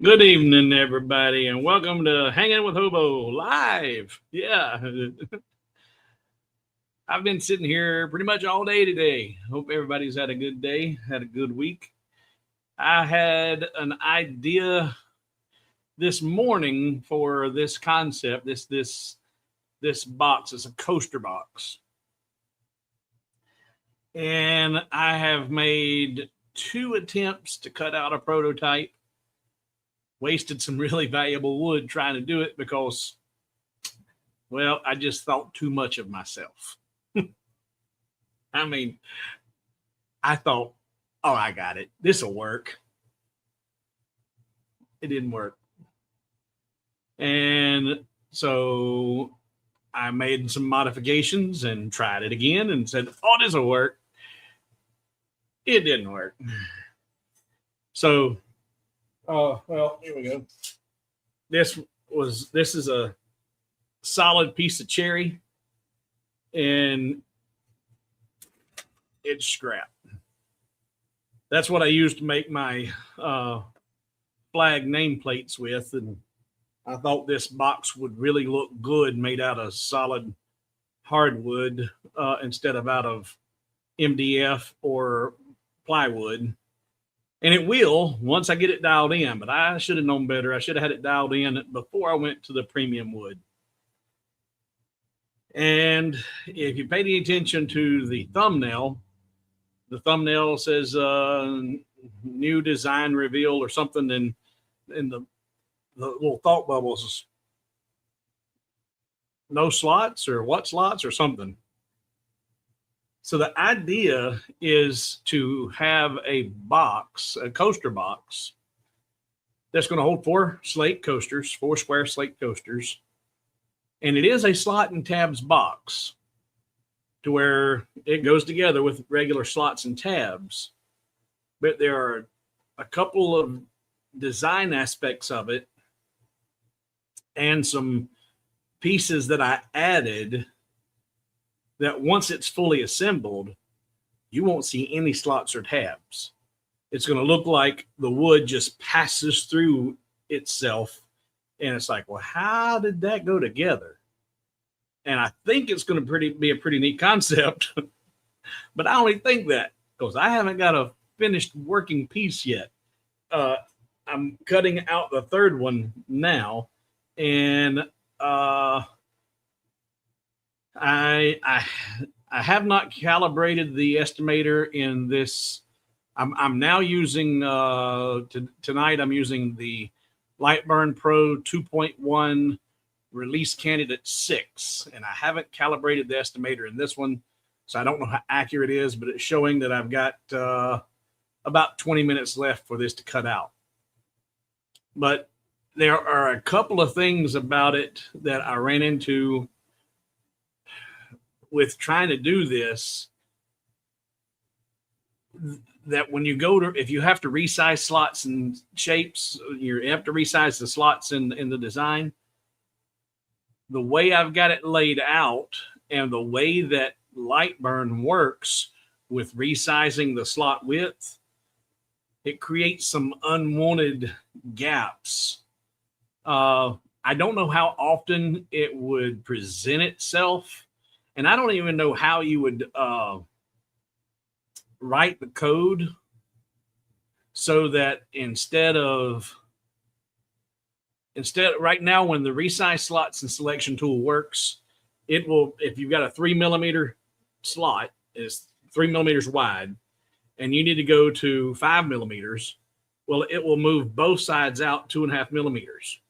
Good evening, everybody, and welcome to Hanging with Hobo live. Yeah, I've been sitting here pretty much all day today. Hope everybody's had a good day, had a good week. I had an idea this morning for this concept. This box is a coaster box, and I have made two attempts to cut out a prototype. Wasted some really valuable wood trying to do it because, well, I just thought too much of myself. I mean, I thought, oh, I got it. This will work. It didn't work. And so I made some modifications and tried it again and said, oh, this will work. It didn't work. So, well, here we go. This is a solid piece of cherry, and it's scrap. That's what I used to make my flag nameplates with, and I thought this box would really look good made out of solid hardwood instead of out of MDF or plywood. And it will once I get it dialed in, but I should have known better. I should have had it dialed in before I went to the premium wood. And if you pay any attention to the thumbnail says new design reveal or something in the little thought bubbles. No slots or what slots or something. So the idea is to have a box, a coaster box, that's going to hold four square slate coasters. And it is a slot and tabs box to where it goes together with regular slots and tabs. But there are a couple of design aspects of it and some pieces that I added that once it's fully assembled, you won't see any slots or tabs. It's going to look like the wood just passes through itself. And it's like, well, how did that go together? And I think it's going to be a pretty neat concept. But I only think that because I haven't got a finished working piece yet. I'm cutting out the third one now. And I have not calibrated the estimator in this. I'm now using tonight. I'm using the Lightburn Pro 2.1 release candidate 6, and I haven't calibrated the estimator in this one, so I don't know how accurate it is. But it's showing that I've got about 20 minutes left for this to cut out. But there are a couple of things about it that I ran into with trying to do this, that when you go to, if you have to resize slots and shapes, you have to resize the slots in the design. The way I've got it laid out and the way that Lightburn works with resizing the slot width, it creates some unwanted gaps. I don't know how often it would present itself. And I don't even know how you would write the code so that instead right now, when the resize slots and selection tool works, it will, if you've got a 3 millimeter slot, is 3 millimeters wide, and you need to go to 5 millimeters, well, it will move both sides out 2.5 millimeters,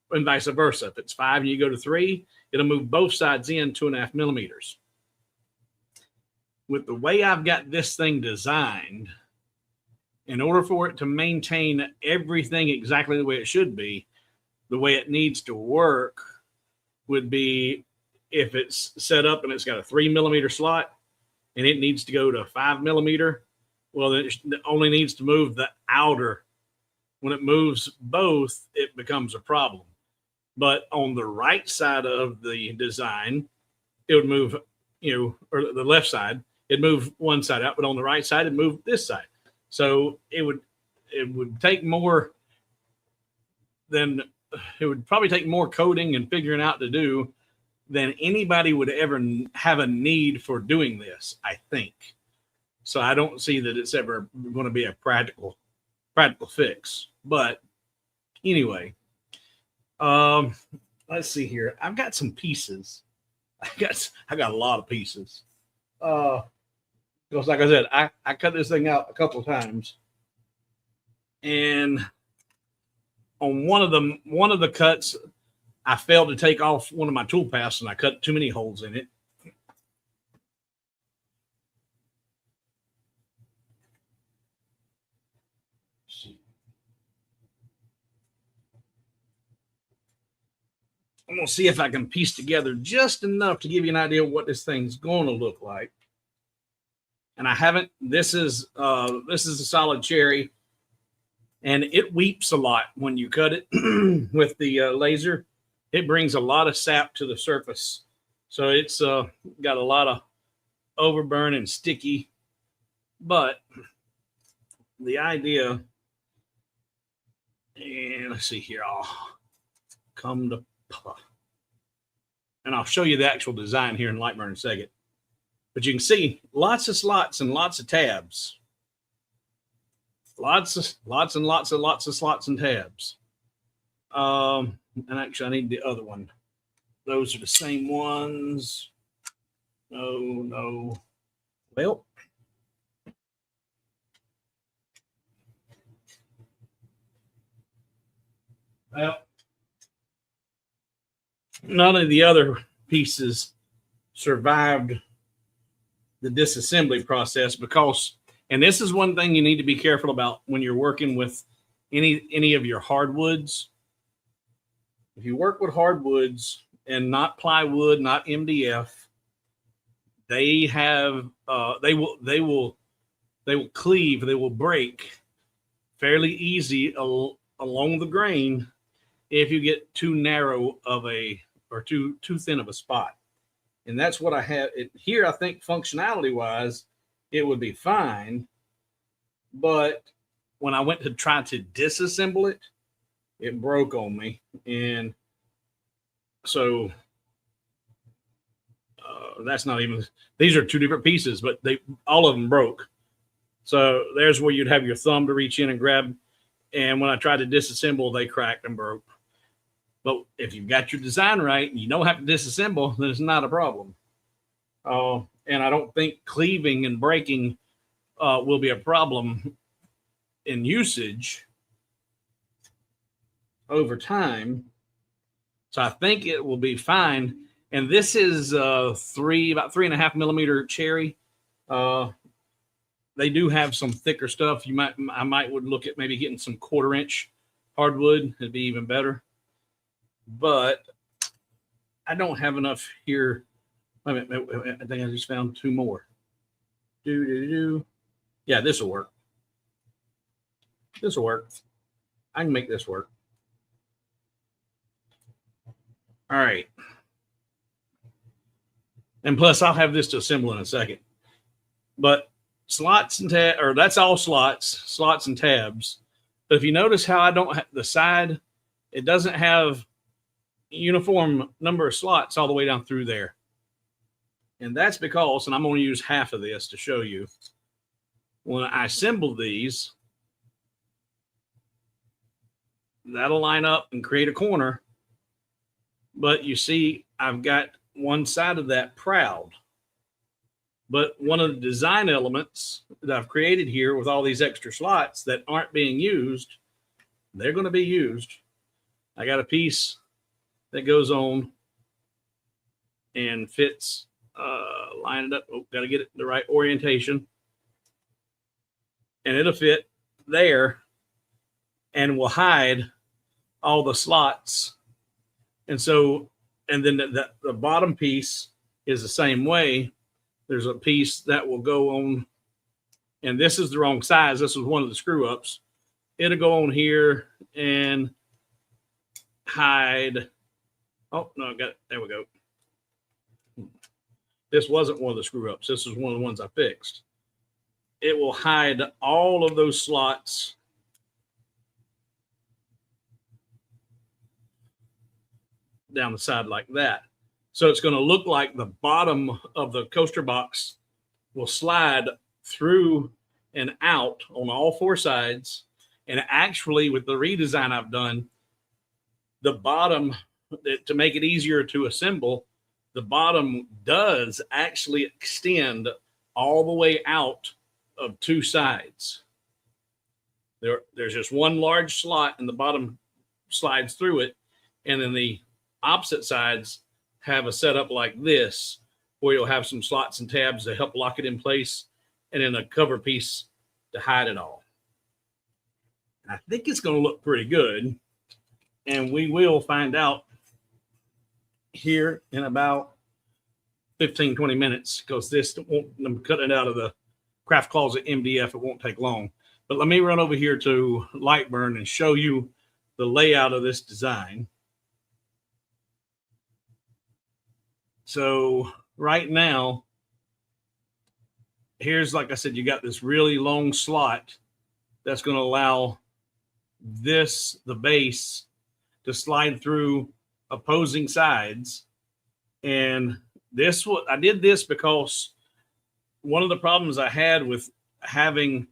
and vice versa. If it's 5 and you go to 3, it'll move both sides in 2.5 millimeters. With the way I've got this thing designed, in order for it to maintain everything exactly the way it should be, the way it needs to work would be if it's set up and it's got a 3 millimeter slot and it needs to go to 5 millimeter, well, it only needs to move the outer. When it moves both, it becomes a problem. But on the right side of the design, it would move, or the left side, it'd move one side out, but on the right side, it'd move this side. So it would take more then it would probably take more coding and figuring out to do than anybody would ever have a need for doing this, I think. So I don't see that it's ever going to be a practical fix. But anyway, let's see here. I've got some pieces. I got a lot of pieces. Because like I said, I cut this thing out a couple of times, and on one of the cuts, I failed to take off one of my tool paths, and I cut too many holes in it. I'm going to see if I can piece together just enough to give you an idea of what this thing's going to look like. And I haven't, this is a solid cherry, and it weeps a lot when you cut it with the laser. It brings a lot of sap to the surface. So it's got a lot of overburn and sticky, but the idea, and let's see here, I'll come to, and I'll show you the actual design here in Lightburn in a second. But you can see lots of slots and lots of tabs. Lots and lots of slots and tabs. And actually, I need the other one. Those are the same ones. No. Well, none of the other pieces survived the disassembly process because, and this is one thing you need to be careful about when you're working with any of your hardwoods. If you work with hardwoods and not plywood, not MDF, they have they will cleave, they will break fairly easy along the grain if you get too narrow of a or too thin of a spot. And that's what I have it here. I think functionality wise, it would be fine. But when I went to try to disassemble it, it broke on me. And so that's not even, these are two different pieces, but all of them broke. So there's where you'd have your thumb to reach in and grab. And when I tried to disassemble, they cracked and broke. But if you've got your design right and you don't have to disassemble, then it's not a problem. And I don't think cleaving and breaking will be a problem in usage over time. So I think it will be fine. And this is about 3.5 millimeter cherry. They do have some thicker stuff. I might would look at maybe getting some 1/4 inch hardwood. It'd be even better. But I don't have enough here. Wait a minute. I think I just found 2 more. Yeah, this will work. This will work. I can make this work. All right. And plus, I'll have this to assemble in a second. But slots and tabs, or that's all slots and tabs. But if you notice how I don't have the side, it doesn't have uniform number of slots all the way down through there. And that's because, and I'm going to use half of this to show you, when I assemble these, that'll line up and create a corner. But you see, I've got one side of that proud. But one of the design elements that I've created here with all these extra slots that aren't being used, they're going to be used. I got a piece that goes on and fits, line it up. Oh, got to get it the right orientation. And it'll fit there and will hide all the slots. And so, and then the bottom piece is the same way. There's a piece that will go on, and this is the wrong size. This is one of the screw ups. It'll go on here and hide. Oh, no, I got it. There we go. This wasn't one of the screw ups. This is one of the ones I fixed. It will hide all of those slots down the side like that. So it's going to look like the bottom of the coaster box will slide through and out on all four sides. And actually, with the redesign I've done, the bottom, to make it easier to assemble, the bottom does actually extend all the way out of two sides. There's just one large slot and the bottom slides through it. And then the opposite sides have a setup like this, where you'll have some slots and tabs to help lock it in place, and then a cover piece to hide it all. I think it's going to look pretty good, and we will find out here in about 15, 20 minutes, because this won't, I'm cutting it out of the Craft Closet MDF. It won't take long. But let me run over here to Lightburn and show you the layout of this design. So right now, here's, like I said, you got this really long slot that's going to allow this, the base, to slide through opposing sides. And this, what I did this because one of the problems I had with having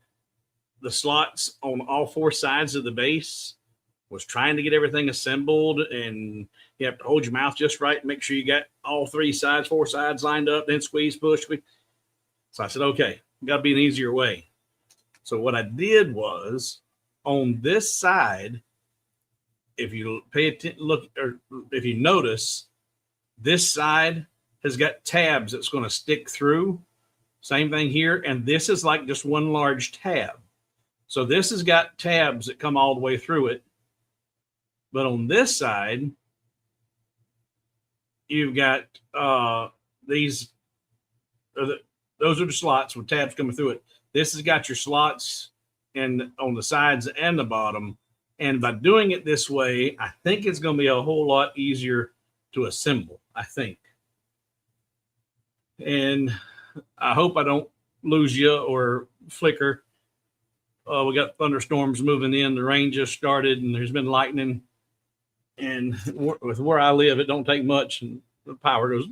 the slots on all four sides of the base was trying to get everything assembled, and you have to hold your mouth just right and make sure you got all three sides, four sides lined up, then squeeze, push. So I said, okay, got to be an easier way. So what I did was, on this side, if you pay attention, look, or if you notice, this side has got tabs that's going to stick through. Same thing here. And this is like just one large tab. So this has got tabs that come all the way through it. But on this side, you've got these, those are the slots with tabs coming through it. This has got your slots and on the sides and the bottom. And by doing it this way, I think it's going to be a whole lot easier to assemble, I think. And I hope I don't lose you or flicker. We got thunderstorms moving in. The rain just started, and there's been lightning. And with where I live, it don't take much, and the power goes.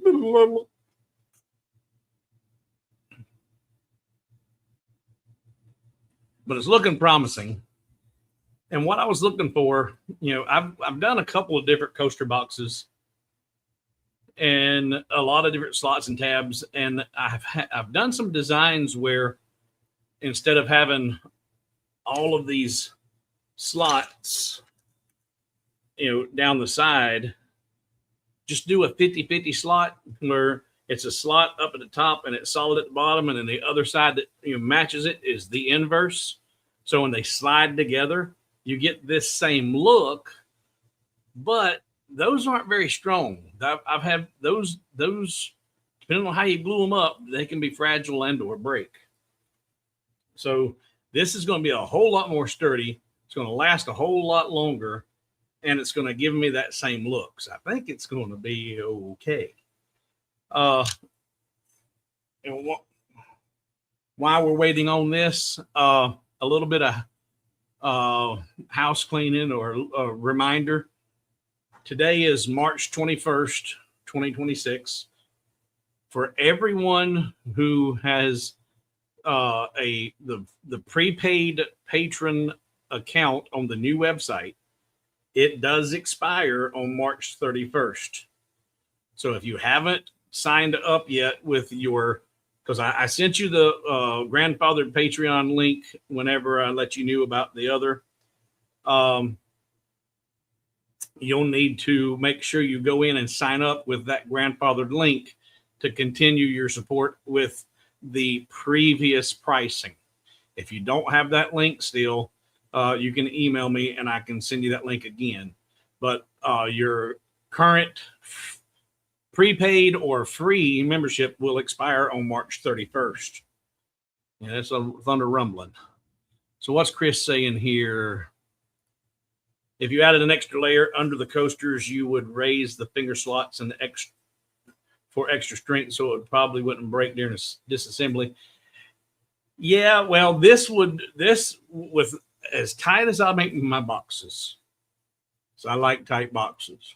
But it's looking promising. And what I was looking for, you know, I've done a couple of different coaster boxes and a lot of different slots and tabs, and I've done some designs where instead of having all of these slots, you know, down the side, just do a 50-50 slot where it's a slot up at the top and it's solid at the bottom, and then the other side that, you know, matches it is the inverse. So when they slide together, you get this same look, but those aren't very strong. I've had those, depending on how you glue them up, they can be fragile and or break. So this is going to be a whole lot more sturdy. It's going to last a whole lot longer, and it's going to give me that same look. So I think it's going to be okay. And while we're waiting on this, a little bit of house cleaning or a reminder. Today is March 21st, 2026. For everyone who has the prepaid patron account on the new website, it does expire on March 31st. So if you haven't signed up yet with your, because I sent you the grandfathered Patreon link whenever I let you know about the other. You'll need to make sure you go in and sign up with that grandfathered link to continue your support with the previous pricing. If you don't have that link still, you can email me and I can send you that link again. But your current prepaid or free membership will expire on March 31st. Yeah, that's a thunder rumbling. So what's Chris saying here? If you added an extra layer under the coasters, you would raise the finger slots and for extra strength, so it probably wouldn't break during disassembly. Yeah, well, this with as tight as I make my boxes. So I like tight boxes.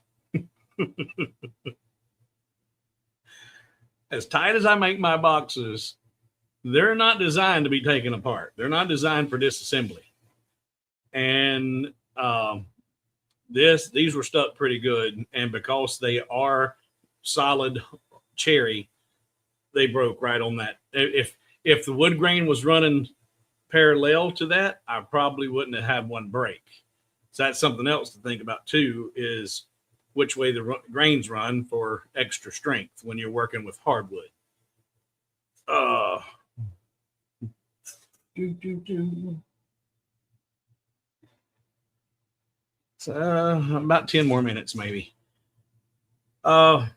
As tight as I make my boxes, they're not designed to be taken apart. They're not designed for disassembly. And these were stuck pretty good. And because they are solid cherry, they broke right on that. If the wood grain was running parallel to that, I probably wouldn't have had one break. So that's something else to think about too, is which way the grains run for extra strength when you're working with hardwood. So about 10 more minutes maybe. So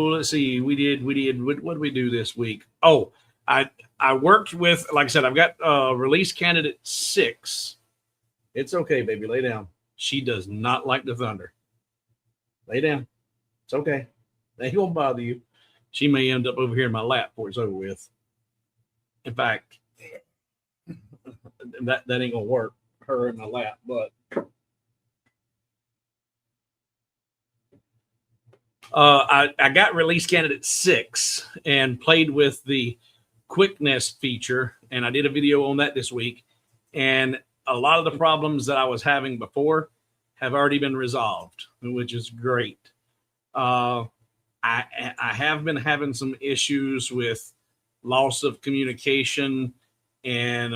let's see. We did. What did we do this week? Oh, I worked with, like I said, I've got release candidate 6. It's okay, baby. Lay down. She does not like the thunder. Lay down. It's okay. They won't bother you. She may end up over here in my lap before it's over with. In fact, that ain't gonna work. Her in my lap, but I got release candidate 6 and played with the quick nest feature, and I did a video on that this week. And a lot of the problems that I was having before have already been resolved, which is great. I have been having some issues with loss of communication and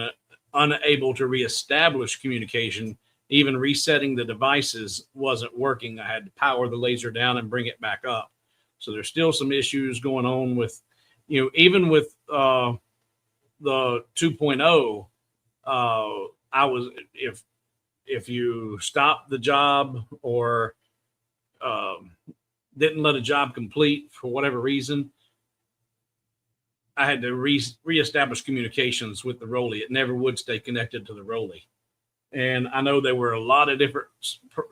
unable to reestablish communication. Even resetting the devices wasn't working. I had to power the laser down and bring it back up. So there's still some issues going on with, even with the 2.0, I was, if you stop the job or didn't let a job complete for whatever reason, I had to reestablish communications with the Rolly. It never would stay connected to the Rolly. And I know there were a lot of different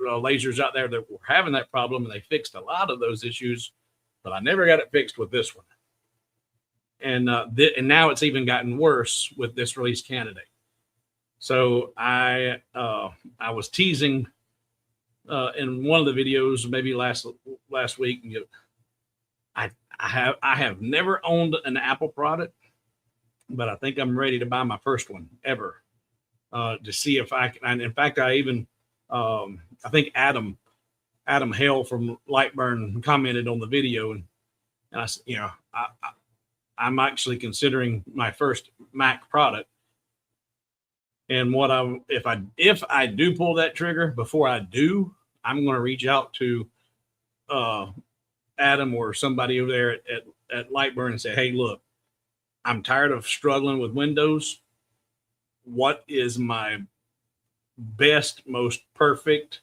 lasers out there that were having that problem, and they fixed a lot of those issues, but I never got it fixed with this one. And and now it's even gotten worse with this release candidate. So I was teasing in one of the videos, maybe last week. I have never owned an Apple product, but I think I'm ready to buy my first one ever. To see if I can. And in fact, I even I think Adam Hale from Lightburn commented on the video, and I said, I'm actually considering my first Mac product. And if I do pull that trigger, before I do, I'm going to reach out to Adam or somebody over there at Lightburn and say, hey, look, I'm tired of struggling with Windows. What is my best, most perfect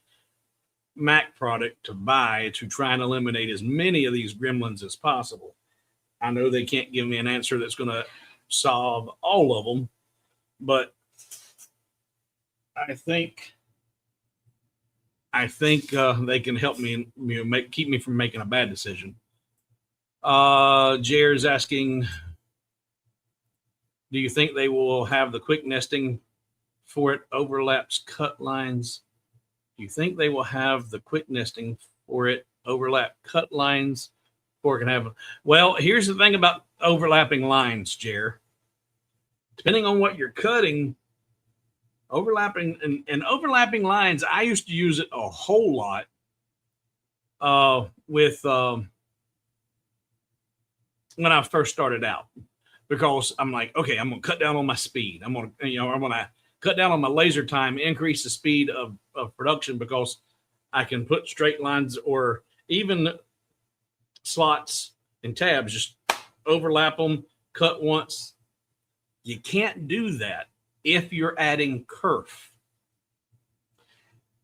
Mac product to buy to try and eliminate as many of these gremlins as possible? I know they can't give me an answer that's going to solve all of them, but I think they can help me, keep me from making a bad decision. Jer's asking, do you think they will have the quick nesting for it overlaps cut lines? Do you think they will have the quick nesting for it overlap cut lines before it can have? Well, here's the thing about overlapping lines, Jer. Depending on what you're cutting, overlapping lines, I used to use it a whole lot with when I first started out. Because I'm like, okay, I'm going to cut down on my speed. I'm going to cut down on my laser time, increase the speed of production, because I can put straight lines or even slots and tabs, just overlap them, cut once. You can't do that if you're adding kerf.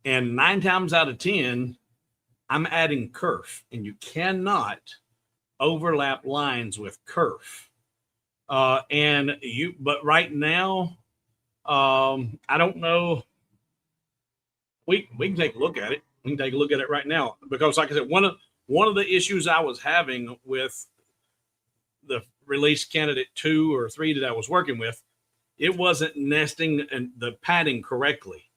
And 9 times out of 10, I'm adding kerf, and you cannot overlap lines with kerf. But right now, I don't know. We can take a look at it. We can take a look at it right now, because like I said, one of the issues I was having with the release candidate 2 or 3 that I was working with, it wasn't nesting and the padding correctly.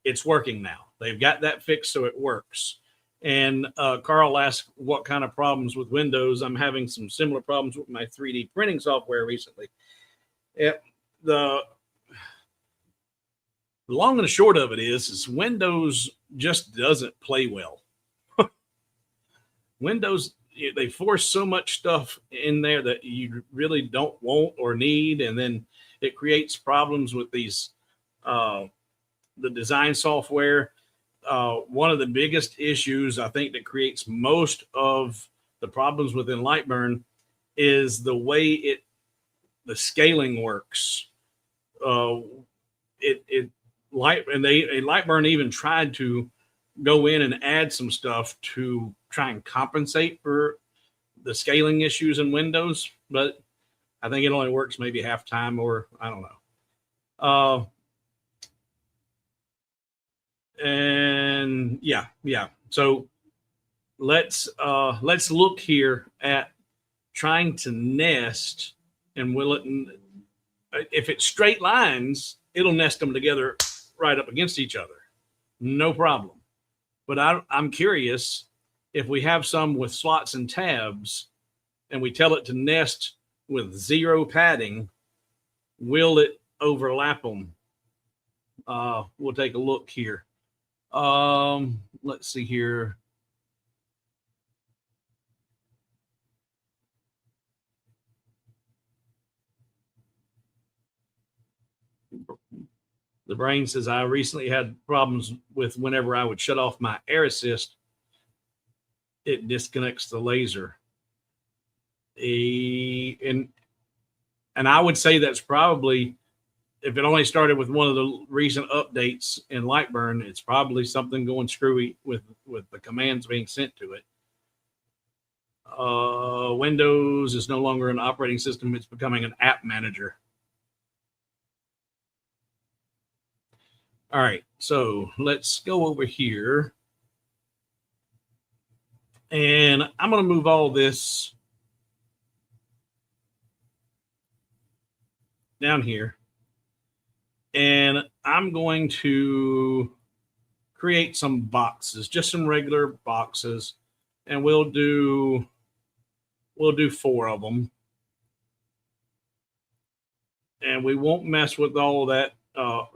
It's working now. They've got that fixed, so it works. And Carl asked what kind of problems with Windows. I'm having some similar problems with my 3D printing software recently. The long and the short of it is Windows just doesn't play well. Windows, they force so much stuff in there that you really don't want or need, and then it creates problems with these the design software. One of the biggest issues I think that creates most of the problems within Lightburn is the way the scaling works. Lightburn even tried to go in and add some stuff to try and compensate for the scaling issues in Windows, but I think it only works maybe half time, or I don't know. And yeah. So let's look here at trying to nest, and if it's straight lines, it'll nest them together right up against each other, no problem. But I'm curious, if we have some with slots and tabs and we tell it to nest with 0 padding, will it overlap them? We'll take a look here. Let's see here. The brain says, I recently had problems with whenever I would shut off my air assist, it disconnects the laser. And I would say that's probably, if it only started with one of the recent updates in Lightburn, it's probably something going screwy with the commands being sent to it. Windows is no longer an operating system. It's becoming an app manager. All right, so let's go over here. And I'm going to move all this down here. And I'm going to create some boxes, just some regular boxes. And we'll do 4 of them. And we won't mess with all that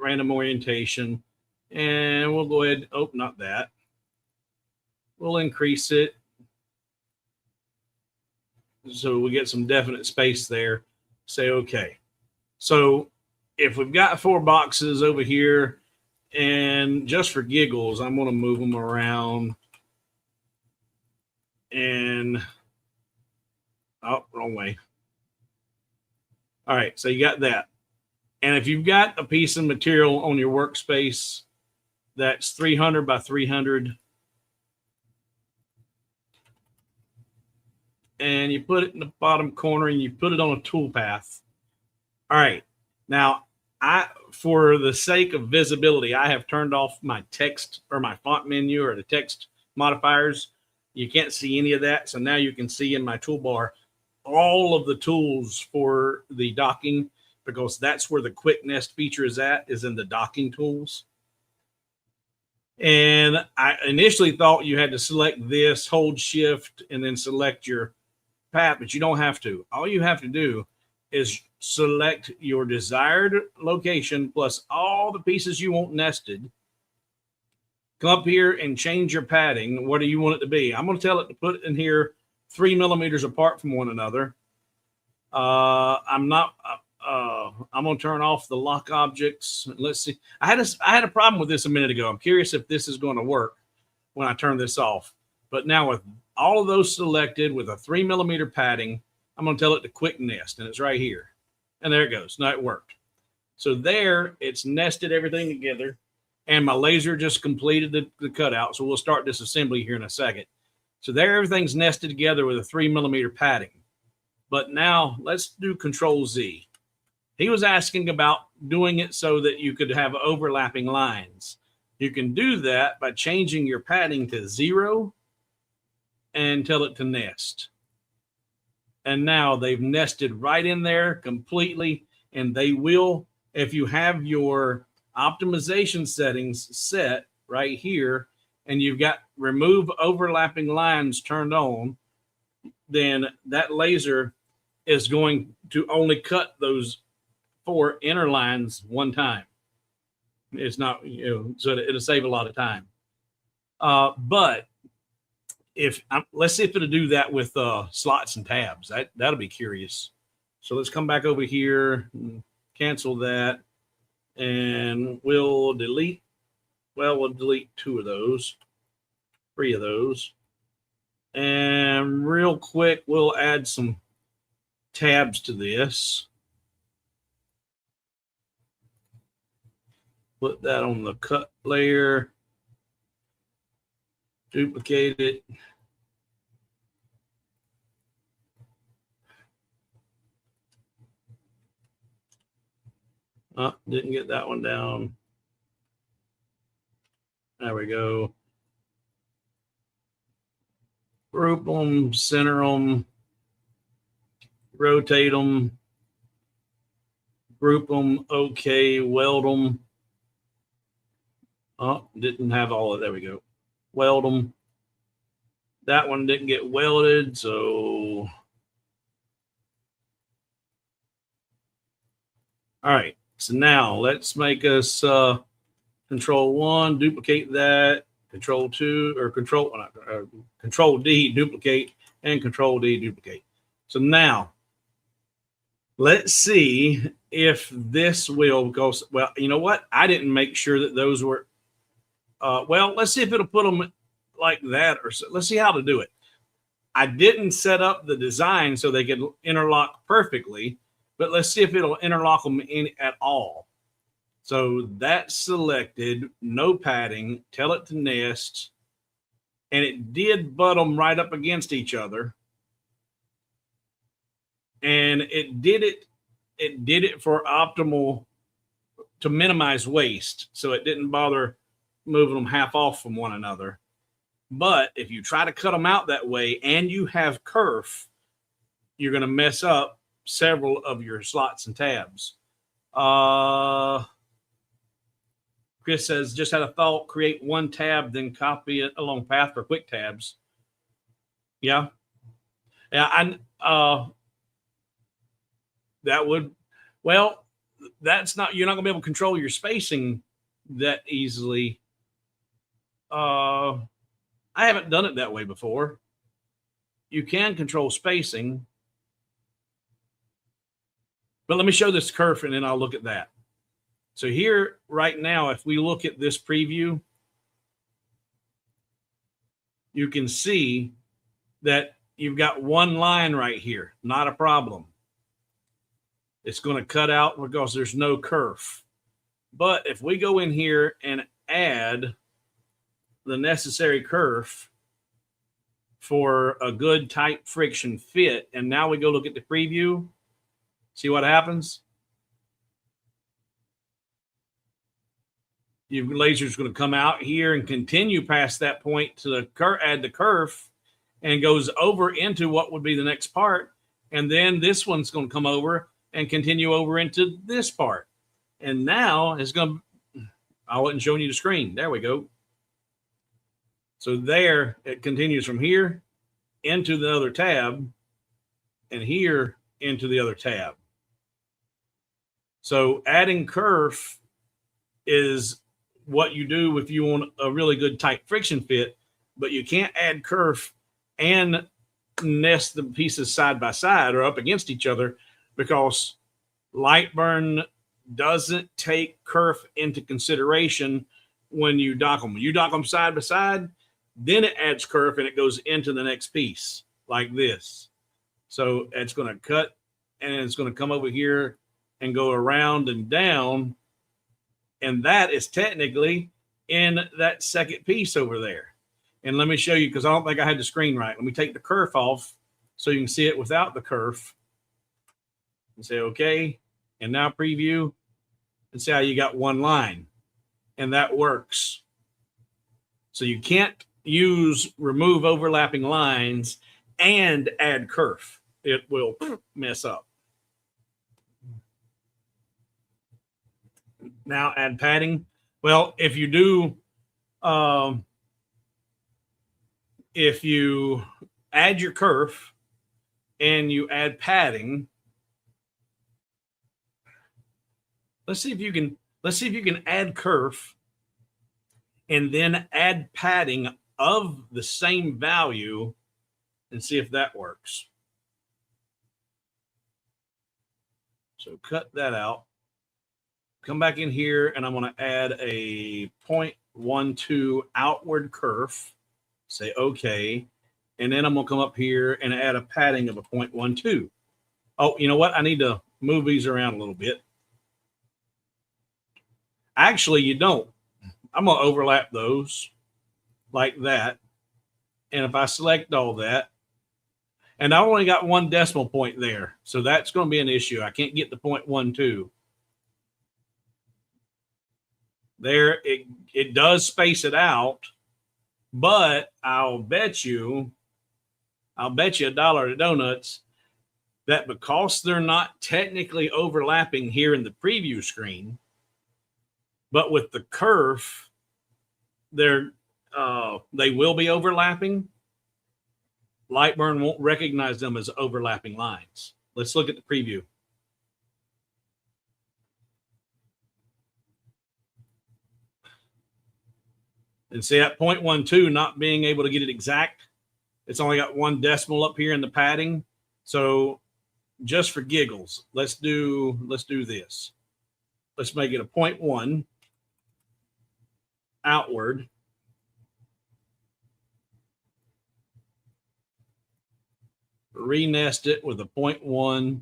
random orientation. And we'll go ahead, oh, not that. We'll increase it so we get some definite space there. Say okay. So if we've got 4 boxes over here, and just for giggles, I'm going to move them around. And oh, wrong way. All right, so you got that. And if you've got a piece of material on your workspace that's 300 by 300, and you put it in the bottom corner and you put it on a toolpath. All right, now for the sake of visibility, I have turned off my text or my font menu or the text modifiers. You can't see any of that. So now you can see in my toolbar all of the tools for the docking, because that's where the quick nest feature is in the docking tools. And I initially thought you had to select this, hold shift, and then select your path, but you don't have to. All you have to do is select your desired location plus all the pieces you want nested. Come up here and change your padding. What do you want it to be? I'm going to tell it to put it in here 3 millimeters apart from one another. I'm going to turn off the lock objects. Let's see. I had a problem with this a minute ago. I'm curious if this is going to work when I turn this off. But now with all of those selected with a 3 millimeter padding, I'm going to tell it to quick nest, and it's right here. And there it goes. Now it worked. So there, it's nested everything together, and my laser just completed the cutout. So we'll start this assembly here in a second. So there, everything's nested together with a 3 millimeter padding. But now let's do Control Z. He was asking about doing it so that you could have overlapping lines. You can do that by changing your padding to 0 and tell it to nest. And now they've nested right in there completely. And they will, if you have your optimization settings set right here, and you've got remove overlapping lines turned on, then that laser is going to only cut those 4 inner lines one time. It's not, so it'll save a lot of time. But if let's see if it'll do that with slots and tabs. That'll be curious. So let's come back over here, and cancel that, and we'll delete. Well, we'll delete 2 of those, 3 of those, and real quick we'll add some tabs to this. Put that on the cut layer, duplicate it. Oh, didn't get that one down. There we go. Group them, center them, rotate them, group them, okay, weld them. Oh, didn't have all of, there we go. Weld them. That one didn't get welded, so. All right, so now let's make us Control 1, duplicate that, Control 2, or Control D, duplicate, and Control D, duplicate. So now, let's see if this will go. Well, you know what? I didn't make sure that those were. Well, let's see if it'll put them like that, or so. Let's see how to do it. I didn't set up the design so they could interlock perfectly, but let's see if it'll interlock them in at all. So that's selected, no padding, tell it to nest, and it did butt them right up against each other. And it did it for optimal, to minimize waste, so it didn't bother moving them half off from one another. But if you try to cut them out that way and you have kerf, you're going to mess up several of your slots and tabs. Chris says, just had a thought, create one tab, then copy it along path for quick tabs. Yeah. Yeah. That would, well, that's not, you're not going to be able to control your spacing that easily. I haven't done it that way before. You can control spacing. But let me show this kerf and then I'll look at that. So here right now, if we look at this preview, you can see that you've got one line right here, not a problem. It's going to cut out because there's no kerf. But if we go in here and add the necessary kerf for a good tight friction fit, and now we go look at the preview, see what happens? Your laser is going to come out here and continue past that point to the add the kerf, and goes over into what would be the next part. And then this one's going to come over and continue over into this part. And now it's going to, I wasn't showing you the screen. There we go. So there it continues from here into the other tab and here into the other tab. So adding kerf is what you do if you want a really good tight friction fit, but you can't add kerf and nest the pieces side by side or up against each other, because Lightburn doesn't take kerf into consideration when you dock them. When you dock them side by side, then it adds kerf and it goes into the next piece like this. So it's going to cut and it's going to come over here and go around and down. And that is technically in that second piece over there. And let me show you, because I don't think I had the screen right. Let me take the kerf off so you can see it without the kerf. And say, okay. And now preview and see how you got one line. And that works. So you can't use remove overlapping lines and add kerf. It will mess up. Now add padding. Well, if you do if you add your kerf and you add padding, let's see if you can add kerf and then add padding of the same value and see if that works. So cut that out. Come back in here and I'm going to add a 0.12 outward kerf. Say okay. And then I'm going to come up here and add a padding of a 0.12. Oh, you know what? I need to move these around a little bit. Actually, you don't. I'm going to overlap those like that. And if I select all that, and I only got 1 decimal point there, so that's going to be an issue. I can't get the 0.12. There, it does space it out, but I'll bet you $1 to donuts that because they're not technically overlapping here in the preview screen, but with the kerf, they will be overlapping. Lightburn won't recognize them as overlapping lines. Let's look at the preview. And see that 0.12 not being able to get it exact. It's only got 1 decimal up here in the padding. So just for giggles, let's do this. Let's make it a 0.1 outward. Renest it with a 0.1.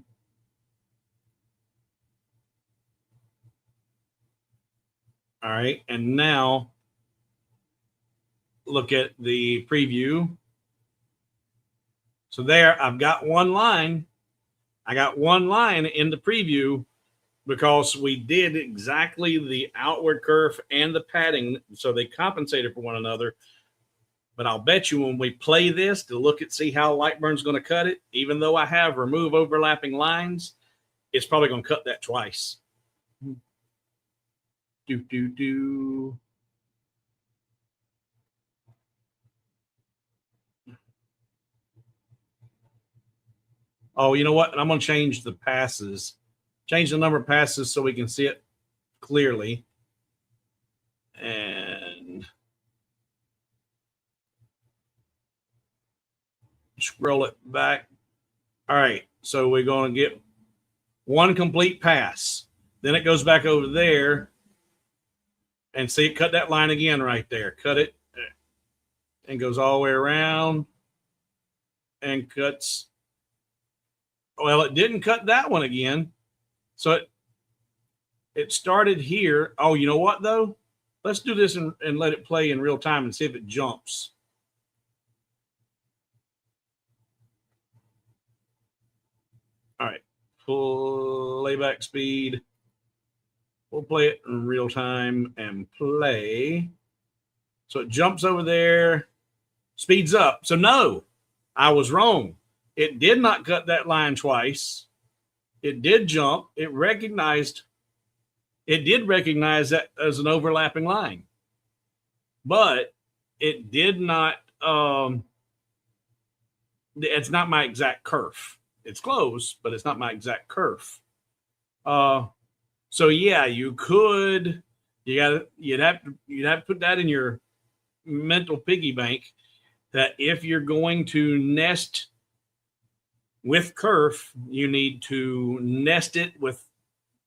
All right, and now look at the preview. So there, I've got 1 line. I got 1 line in the preview because we did exactly the outward kerf and the padding, so they compensated for one another. But I'll bet you when we play this to look at see how Lightburn's going to cut it, even though I have remove overlapping lines, it's probably going to cut that twice. Do. Oh, you know what? I'm going to change the passes. Change the number of passes so we can see it clearly. And scroll it back. All right. So we're going to get 1 complete pass. Then it goes back over there. And see, cut that line again right there. Cut it. And goes all the way around. And cuts. Well, it didn't cut that one again. So it started here. Oh, you know what, though? Let's do this and let it play in real time and see if it jumps. All right. Playback speed. We'll play it in real time and play. So it jumps over there, speeds up. So no, I was wrong. It did not cut that line twice. It did jump. It did recognize that as an overlapping line. But it did not, it's not my exact kerf. It's close, but it's not my exact kerf. So yeah, you'd have to put that in your mental piggy bank that if you're going to nest with kerf, you need to nest it with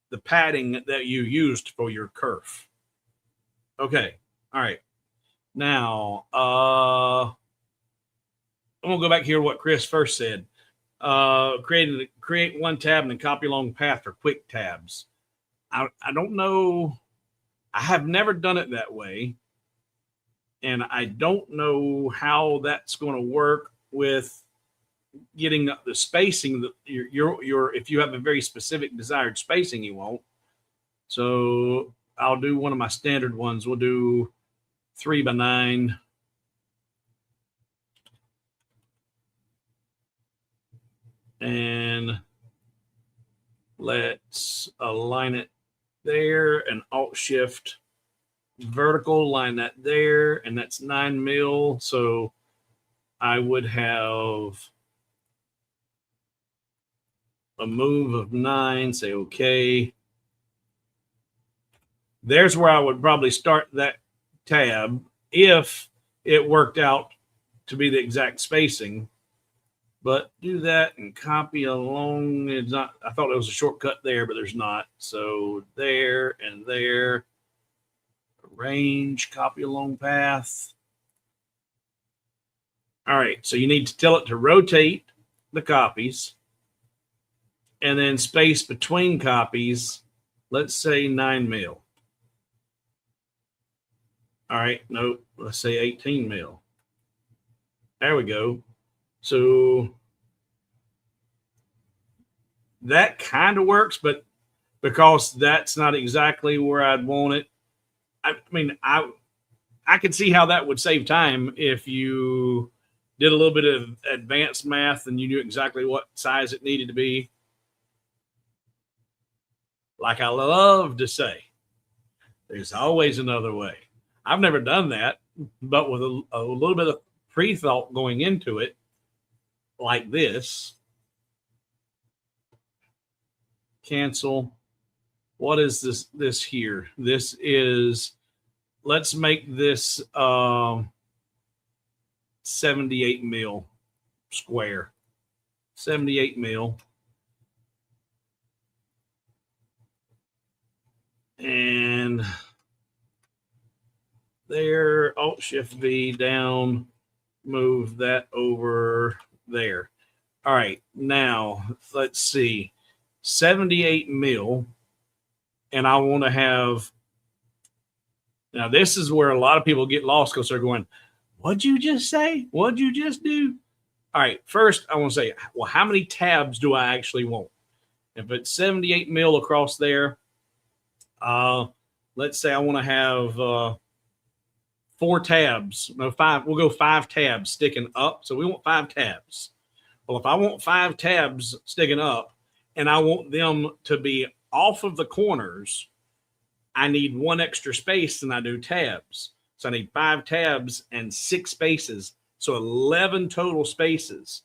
the padding that you used for your kerf. Okay. All right. Now, I'm going to go back here to what Chris first said. Create 1 tab and then copy along path for quick tabs. I don't know. I have never done it that way. And I don't know how that's going to work with getting the spacing that your if you have a very specific desired spacing you want. So I'll do one of my standard ones. We'll do 3x9. And let's align it there and Alt Shift vertical, line that there, and that's 9 mil. So I would have a move of 9, say okay. There's where I would probably start that tab if it worked out to be the exact spacing. But do that and copy along. It's not, I thought there was a shortcut there, but there's not. So there and there. Arrange, copy along path. All right, so you need to tell it to rotate the copies and then space between copies, let's say 9 mil. All right, no, let's say 18 mil. There we go. So that kind of works, but because that's not exactly where I'd want it, I mean, I could see how that would save time if you did a little bit of advanced math and you knew exactly what size it needed to be. Like I love to say, there's always another way. I've never done that, but with a little bit of pre-thought going into it, like this. Cancel. What is this here? This is, let's make this 78 mil square. 78 mil. And there, Alt Shift V down, move that over there. All right, now let's see, 78 mil, and I want to have, now this is where a lot of people get lost because they're going, what'd you just say? What'd you just do? All right, first I want to say, well, how many tabs do I actually want? If it's 78 mil across there, let's say I want to have 4 tabs, no 5, we'll go 5 tabs sticking up. So we want 5 tabs. Well, if I want 5 tabs sticking up and I want them to be off of the corners, I need 1 extra space than I do tabs. So I need 5 tabs and 6 spaces. So 11 total spaces.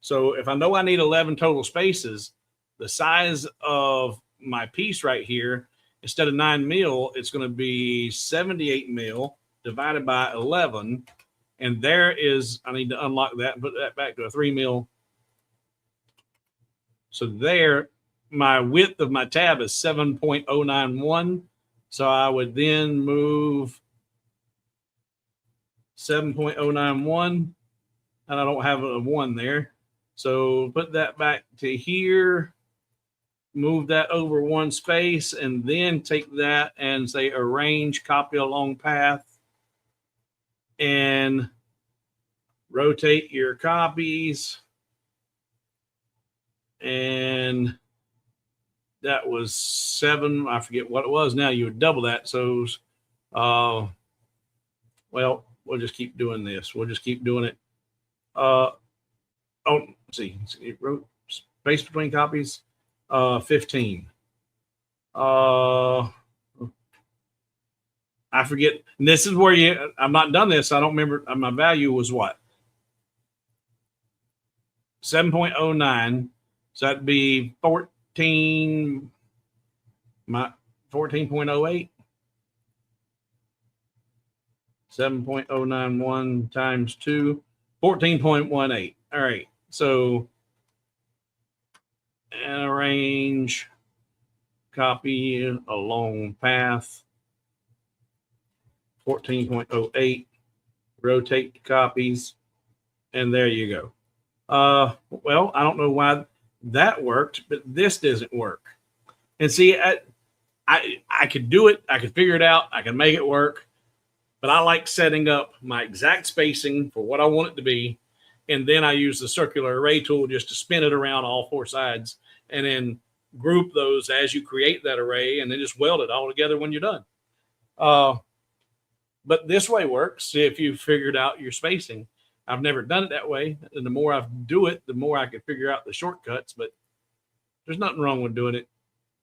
So if I know I need 11 total spaces, the size of my piece right here, instead of 9 mil, it's going to be 78 mil divided by 11. And there is, I need to unlock that and put that back to a 3 mil. So there, my width of my tab is 7.091. So I would then move 7.091, and I don't have a 1 there. So put that back to here, move that over 1 space, and then take that and say arrange, copy along path, and rotate your copies. And that was 7. I forget what it was. Now you would double that. So, well, we'll just keep doing this. We'll just keep doing it. Oh, let's see. It wrote space between copies. 15. I forget. And this is where I've not done this. I don't remember. My value was what? 7.09. So that'd be 14. My 14.08. 7.091 times 2, 14.18. All right. So, and arrange, copy along path, 14.08, rotate copies, and there you go. Well, I don't know why that worked, but this doesn't work. And see, I could do it. I could figure it out. I can make it work. But I like setting up my exact spacing for what I want it to be. And then I use the circular array tool just to spin it around all 4 sides and then group those as you create that array and then just weld it all together when you're done. But this way works if you figured out your spacing. I've never done it that way. And the more I do it, the more I can figure out the shortcuts. But there's nothing wrong with doing it.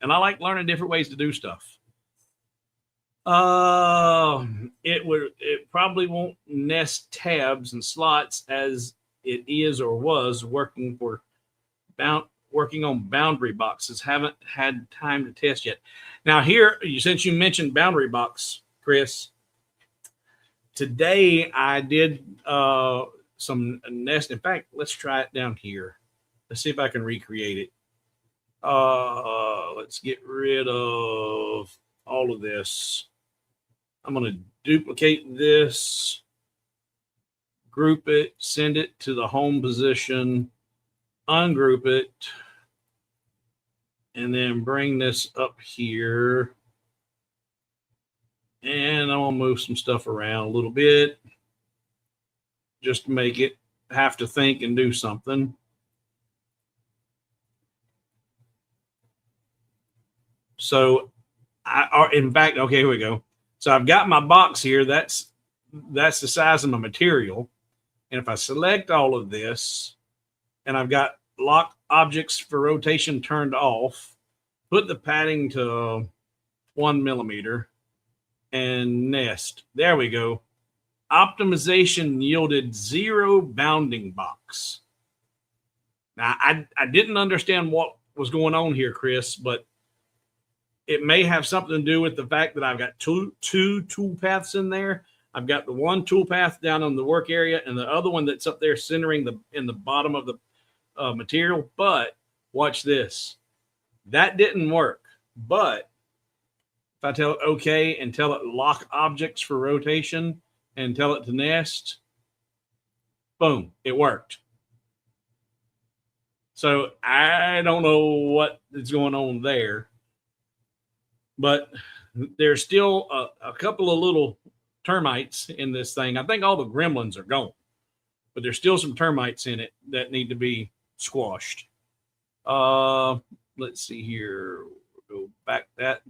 And I like learning different ways to do stuff. It probably won't nest tabs and slots as it is or was working on boundary boxes. Haven't had time to test yet. Now here, since you mentioned boundary box, Chris, today I did some nest. In fact, let's try it down here. Let's see if I can recreate it. Let's get rid of all of this. I'm going to duplicate this, group it, send it to the home position, ungroup it, and then bring this up here. And I'm going to move some stuff around a little bit just to make it have to think and do something. So, in fact, okay, here we go. So I've got my box here. That's the size of my material. And if I select all of this, and I've got lock objects for rotation turned off, put the padding to 1 millimeter, and nest. There we go. Optimization yielded 0 bounding box. Now, I didn't understand what was going on here, Chris, but it may have something to do with the fact that I've got two tool paths in there. I've got the one tool path down on the work area and the other one that's up there centering in the bottom of the material. But watch this. That didn't work. But if I tell it OK and tell it lock objects for rotation and tell it to nest, boom, it worked. So I don't know what is going on there. But there's still a couple of little termites in this thing. I think all the gremlins are gone, but there's still some termites in it that need to be squashed. Let's see here. We'll go back that.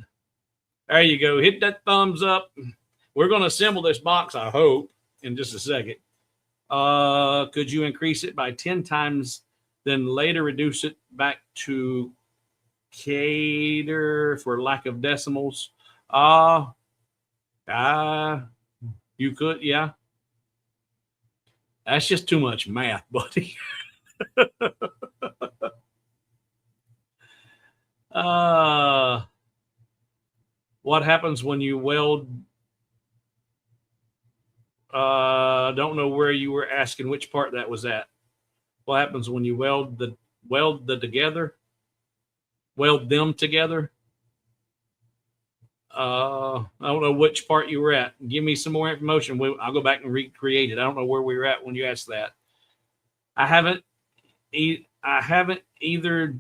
There you go. Hit that thumbs up. We're going to assemble this box, I hope, in just a second. Could you increase it by 10 times, then later reduce it back to cater for lack of decimals? You could, yeah. That's just too much math, buddy. What happens when you weld? Don't know where you were asking which part that was at. What happens when you weld them together? I don't know which part you were at. Give me some more information. I'll go back and recreate it. I don't know where we were at when you asked that. I haven't either.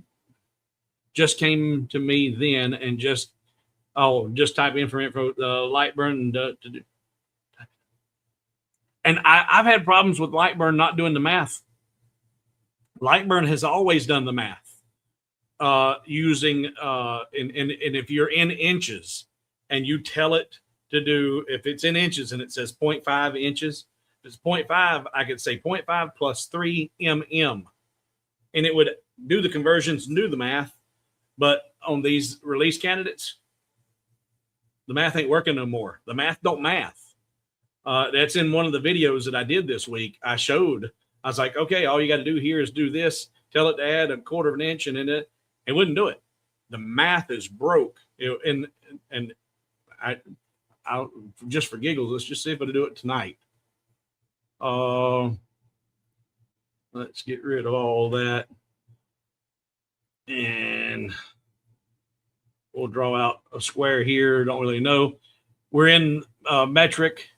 Just came to me then and just type in for info, Lightburn. And I've had problems with Lightburn not doing the math. Lightburn has always done the math. Using and if you're in inches and you tell it to do, if it's in inches and it says 0.5 inches, if it's 0.5, I could say 0.5 plus 3 mm, and it would do the conversions and do the math. But on these release candidates, the math ain't working no more. The math don't math. That's in one of the videos that I did this week. I was like, okay, all you got to do here is do this. Tell it to add 1/4 of an inch, and it wouldn't do it. The math is broke. And I'll just for giggles, let's just see if it'll do it tonight. Let's get rid of all that. And we'll draw out a square here. Don't really know. We're in metric.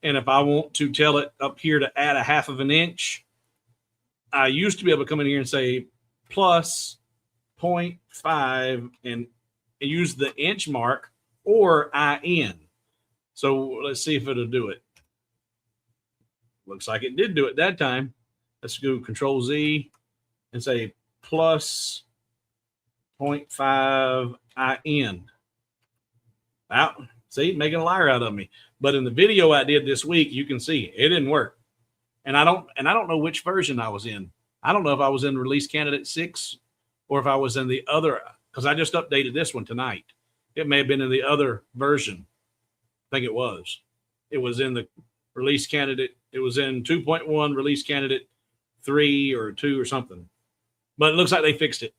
And if I want to tell it up here to add 1/2 of an inch, I used to be able to come in here and say plus 0.5 and use the inch mark or IN. So let's see if it'll do it. Looks like it did do it that time. Let's go Control Z and say plus 0.5 IN. Out. See, making a liar out of me. But in the video I did this week, you can see it didn't work. And I don't know which version I was in. I don't know if I was in release candidate 6 or if I was in the other, because I just updated this one tonight. It may have been in the other version. I think it was. It was in the release candidate. It was in 2.1 release candidate 3 or 2 or something. But it looks like they fixed it.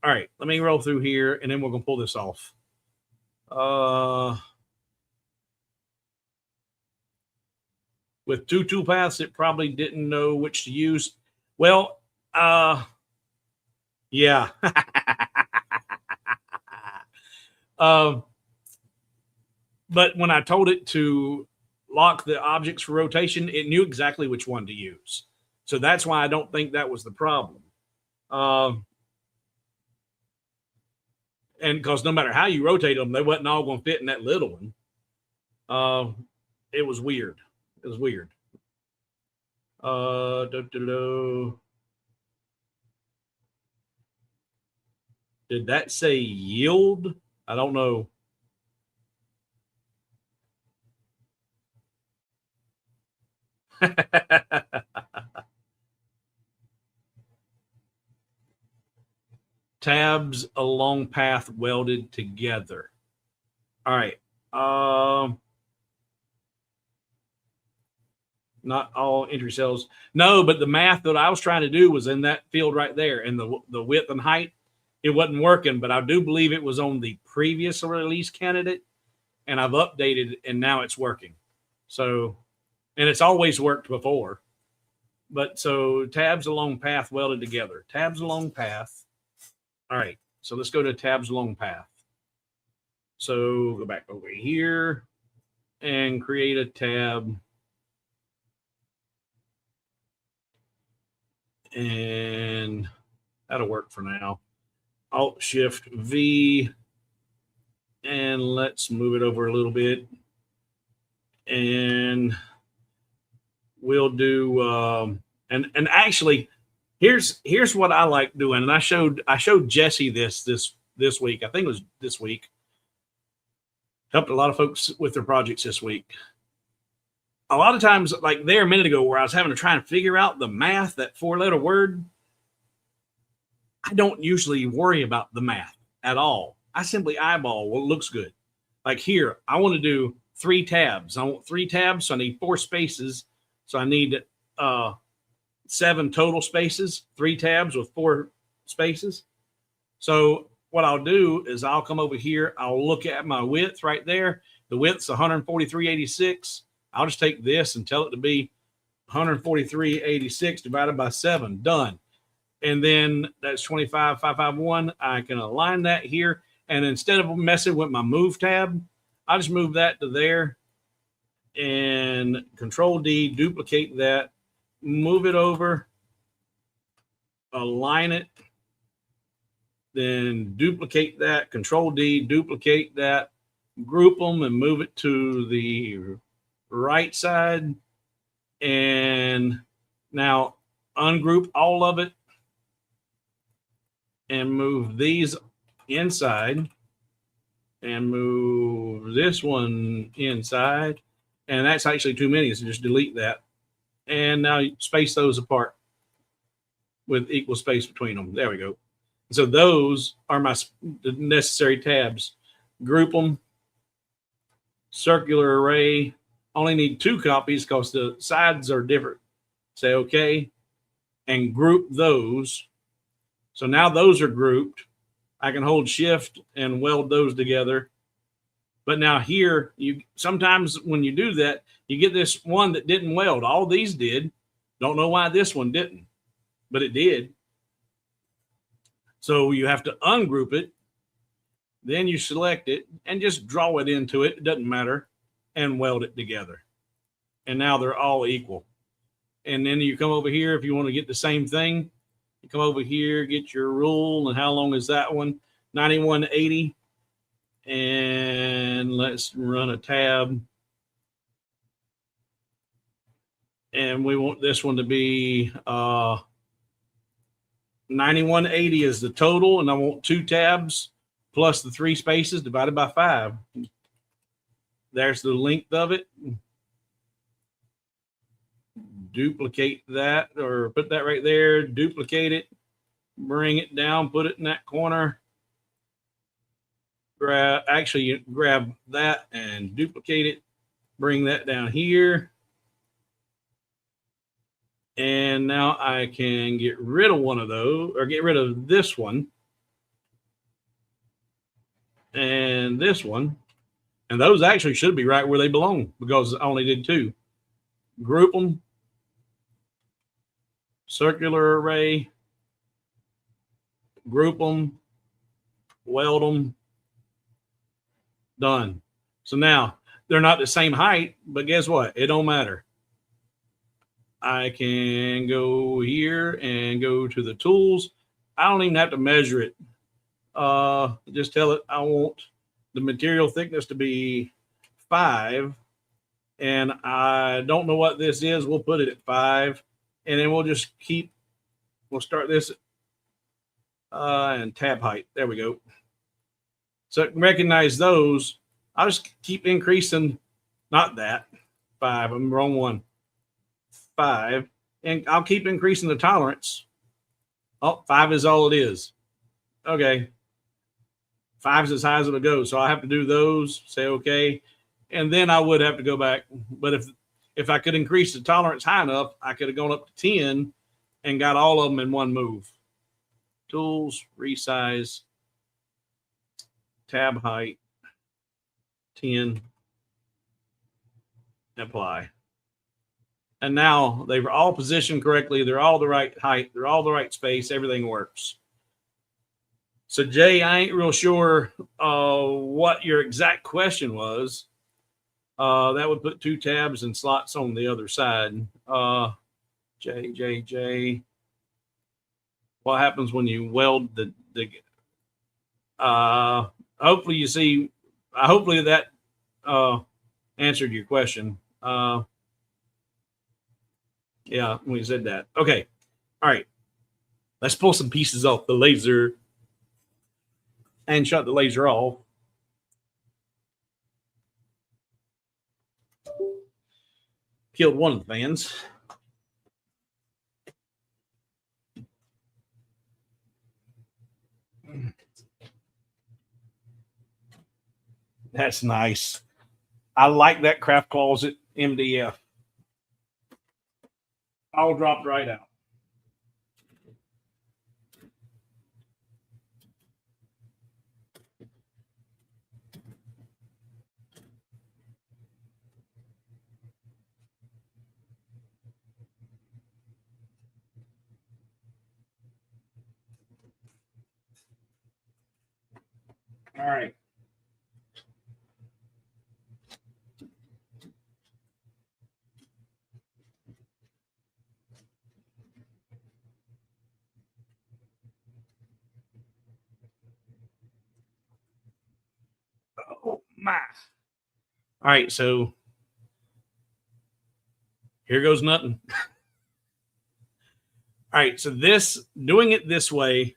All right, let me roll through here, and then we're going to pull this off. With 2 toolpaths, it probably didn't know which to use. Well, yeah. But when I told it to lock the objects for rotation, it knew exactly which one to use. So that's why I don't think that was the problem. And because no matter how you rotate them, they wasn't all going to fit in that little one. It was weird. It was weird. Did that say yield? I don't know. Tabs along path welded together. All right. Not all entry cells. No, but the math that I was trying to do was in that field right there, and the width and height, it wasn't working. But I do believe it was on the previous release candidate, and I've updated, and now it's working. So, and it's always worked before. But so tabs along path welded together. Tabs along path. All right. So let's go to tabs along path. So go back over here and create a tab. And that'll work for now. Alt Shift V, and let's move it over a little bit. And we'll do and actually here's what I like doing. And I showed Jesse this week. I think it was this week. Helped a lot of folks with their projects this week. A lot of times, like there a minute ago, where I was having to try and figure out the math, that 4-letter word, I don't usually worry about the math at all. I simply eyeball what looks good. Like here, I want to do 3 tabs. I want 3 tabs, so I need 4 spaces. So I need 7 total spaces, 3 tabs with 4 spaces. So what I'll do is I'll come over here. I'll look at my width right there. The width's 143.86. I'll just take this and tell it to be 143.86 divided by 7. Done. And then that's 25,551. I can align that here. And instead of messing with my move tab, I'll just move that to there and Control D, duplicate that, move it over, align it, then duplicate that, Control D, duplicate that, group them and move it to the right side. And now ungroup all of it and move these inside and move this one inside. And that's actually too many, so just delete that. And now you space those apart with equal space between them. There we go. So those are my necessary tabs. Group them. Circular array. Only need 2 copies because the sides are different. Say okay. And group those. So now those are grouped. I can hold shift and weld those together. But now here, you sometimes when you do that, you get this one that didn't weld. All these did. Don't know why this one didn't, but it did. So you have to ungroup it. Then you select it and just draw it into it. It doesn't matter. And weld it together. And now they're all equal. And then you come over here if you want to get the same thing. You come over here, get your rule. And how long is that one? 9180. And let's run a tab. And we want this one to be 9180 is the total. And I want 2 tabs plus the 3 spaces divided by 5. There's the length of it. Duplicate that or put that right there. Duplicate it. Bring it down. Put it in that corner. grab that and duplicate it, bring that down here. And now I can get rid of one of those, or get rid of this one and this one. And those actually should be right where they belong because I only did two. Group them. Circular array. Group them. Weld them. Done. So now they're not the same height, but guess what? It don't matter. I can go here and go to the tools. I don't even have to measure it. Just tell it I want the material thickness to be 5. And I don't know what this is. We'll put it at 5. And then we'll start this and tab height. There we go. So recognize those. I'll just keep increasing, not that, 5. I'm the wrong one. 5. And I'll keep increasing the tolerance. Oh, 5 is all it is. Okay. 5 is as high as it'll go. So I have to do those, say okay. And then I would have to go back. But if I could increase the tolerance high enough, I could have gone up to 10 and got all of them in one move. Tools, resize, tab height, 10, apply. And now they're all positioned correctly. They're all the right height. They're all the right space. Everything works. So Jay, I ain't real sure what your exact question was. That would put 2 tabs and slots on the other side. J. What happens when you weld the hopefully you see, hopefully that answered your question. Yeah, when you said that. Okay. All right. Let's pull some pieces off the laser and shut the laser off. Killed one of the fans. That's nice. I like that Craft Closet MDF. All dropped right out. All right. Oh my. All right, so here goes nothing. All right, so doing it this way,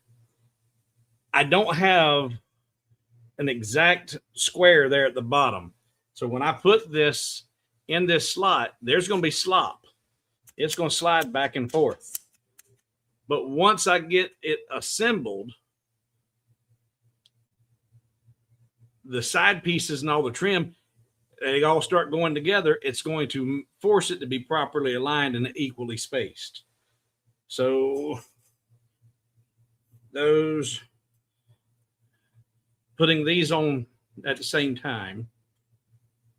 I don't have an exact square there at the bottom. So when I put this in this slot, there's going to be slop. It's going to slide back and forth. But once I get it assembled, the side pieces and all the trim, they all start going together. It's going to force it to be properly aligned and equally spaced. So putting these on at the same time.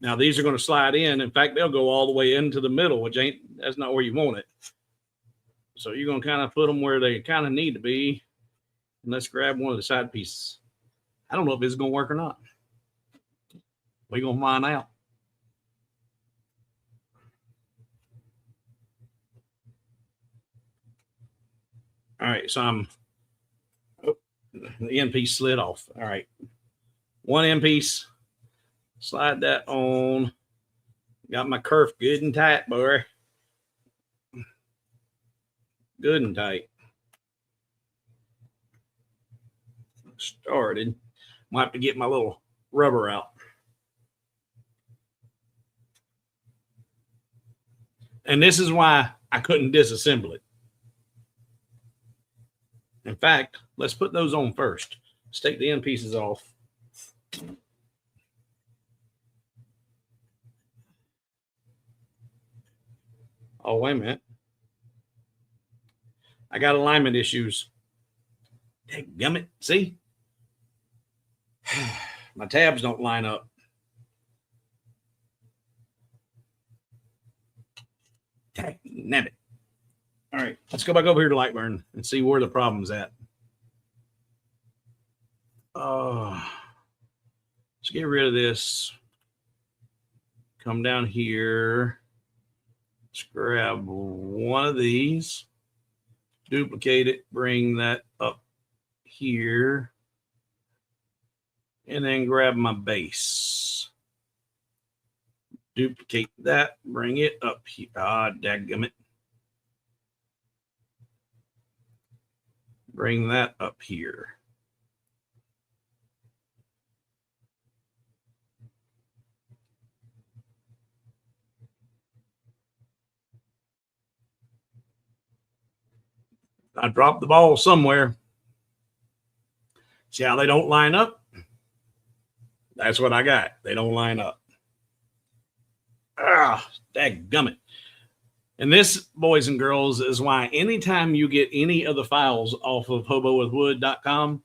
Now these are going to slide in. In fact, they'll go all the way into the middle, that's not where you want it. So you're going to kind of put them where they kind of need to be. And let's grab one of the side pieces. I don't know if it's going to work or not. We're going to find out. All right, so the end piece slid off. All right, one end piece, slide that on. Got my kerf good and tight, boy. Good and tight. Started. Might have to get my little rubber out. And this is why I couldn't disassemble it. In fact, let's put those on first. Let's take the end pieces off. Oh, wait a minute. I got alignment issues. Dadgummit. See? My tabs don't line up. Damn it. All right, let's go back over here to Lightburn and see where the problem's at. Let's get rid of this. Come down here. Let's grab one of these, duplicate it, bring that up here, and then grab my base. Duplicate that, bring it up here. Ah, dadgummit. Bring that up here. I dropped the ball somewhere. See how they don't line up? That's what I got. They don't line up. Ah, dadgummit. And this, boys and girls, is why anytime you get any of the files off of hobowithwood.com,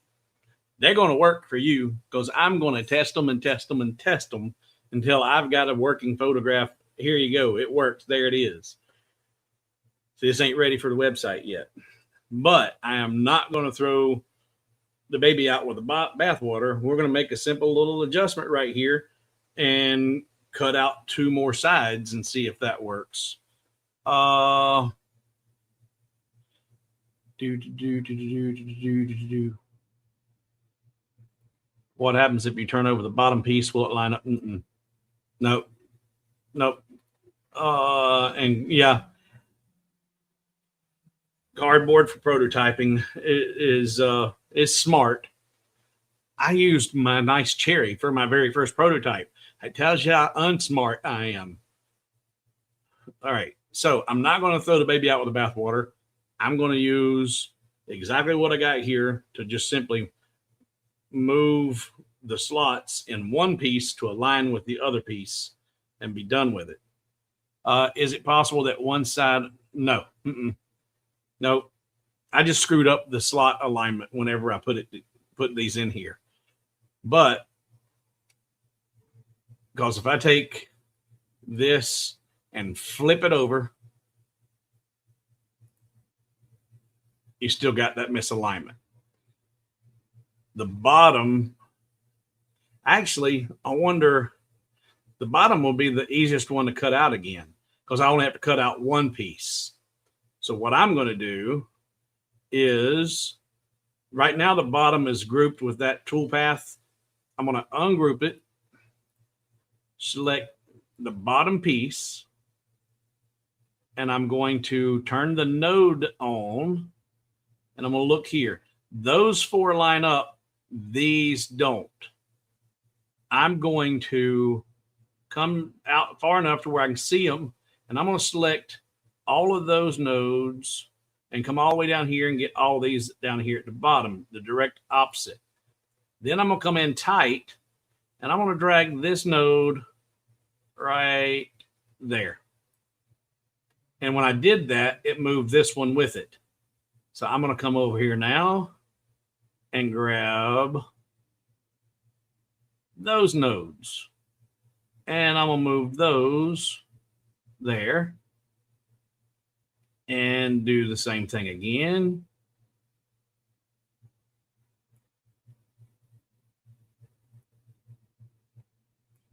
they're going to work for you, because I'm going to test them and test them and test them until I've got a working photograph. Here you go. It works. There it is. So this ain't ready for the website yet. But I am not going to throw the baby out with the bathwater. We're going to make a simple little adjustment right here and cut out 2 more sides and see if that works. What happens if you turn over the bottom piece? Will it line up? Nope. Nope. And yeah, cardboard for prototyping is smart. I used my nice cherry for my very first prototype. It tells you how unsmart I am. All right. So I'm not going to throw the baby out with the bathwater. I'm going to use exactly what I got here to just simply move the slots in one piece to align with the other piece and be done with it. Is it possible that one side? No. No. I just screwed up the slot alignment whenever I put these in here. But because if I take this and flip it over, you still got that misalignment. The bottom, actually, I wonder, the bottom will be the easiest one to cut out again, because I only have to cut out one piece. So what I'm going to do is, right now the bottom is grouped with that toolpath. I'm going to ungroup it, select the bottom piece, and I'm going to turn the node on, and I'm going to look here. Those 4 line up, these don't. I'm going to come out far enough to where I can see them, and I'm going to select all of those nodes and come all the way down here and get all these down here at the bottom, the direct opposite. Then I'm going to come in tight, and I'm going to drag this node right there. And when I did that, it moved this one with it. So I'm going to come over here now and grab those nodes. And I'm going to move those there. And do the same thing again.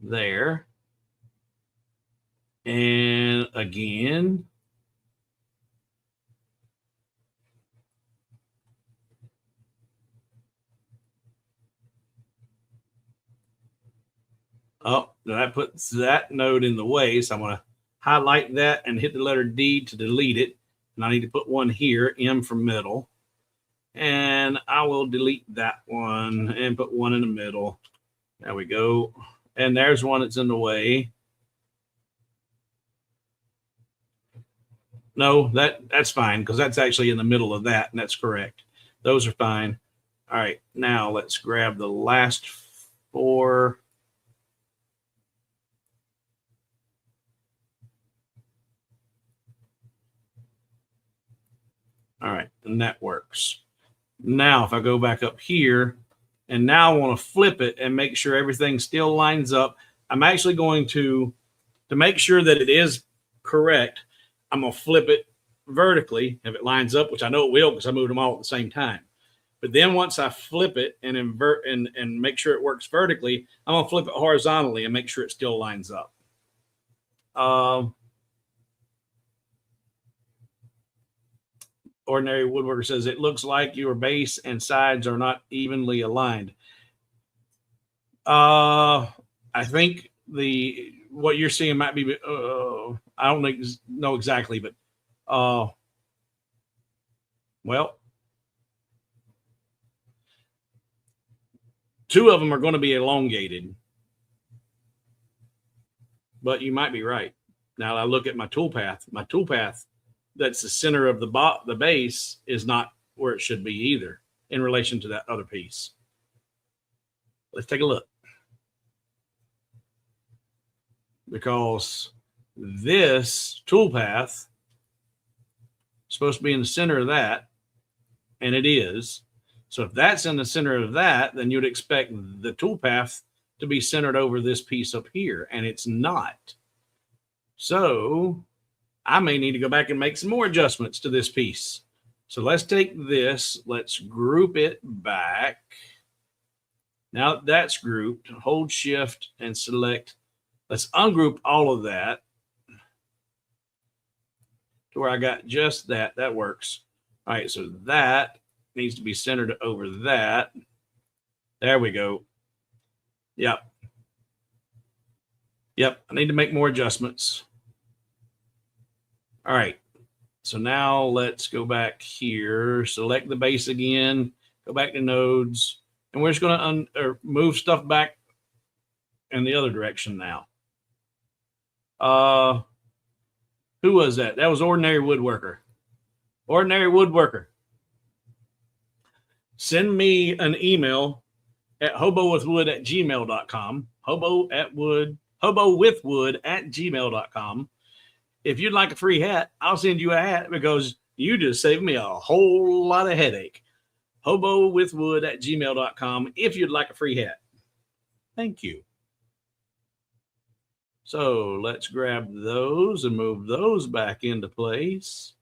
There. And again. Oh, that puts that node in the way. So I'm going to highlight that and hit the letter D to delete it. And I need to put one here, M for middle. And I will delete that one and put one in the middle. There we go. And there's one that's in the way. No, that's fine, because that's actually in the middle of that, and that's correct. Those are fine. All right, now let's grab the last 4. All right, and that works. Now, if I go back up here, and now I want to flip it and make sure everything still lines up, I'm actually going to make sure that it is correct, I'm going to flip it vertically if it lines up, which I know it will because I moved them all at the same time. But then once I flip it and invert and make sure it works vertically, I'm going to flip it horizontally and make sure it still lines up. Ordinary Woodworker says, it looks like your base and sides are not evenly aligned. I think what you're seeing might be, I don't know exactly, but well, 2 of them are going to be elongated, but you might be right. Now I look at my toolpath. My toolpath, that's the center of the base, is not where it should be either in relation to that other piece. Let's take a look. Because this toolpath is supposed to be in the center of that, and it is. So if that's in the center of that, then you'd expect the toolpath to be centered over this piece up here, and it's not. So I may need to go back and make some more adjustments to this piece. So let's take this, let's group it back. Now that that's grouped, hold shift and select. Let's ungroup all of that to where I got just that. That works. All right, so that needs to be centered over that. There we go. Yep. Yep, I need to make more adjustments. All right, so now let's go back here, select the base again, go back to nodes, and we're just going to move stuff back in the other direction now. Who was that? That was Ordinary Woodworker. Ordinary Woodworker. Send me an email at hobowithwood@gmail.com. hobowithwood@gmail.com. If you'd like a free hat, I'll send you a hat because you just saved me a whole lot of headache. hobowithwood@gmail.com if you'd like a free hat. Thank you. So let's grab those and move those back into place.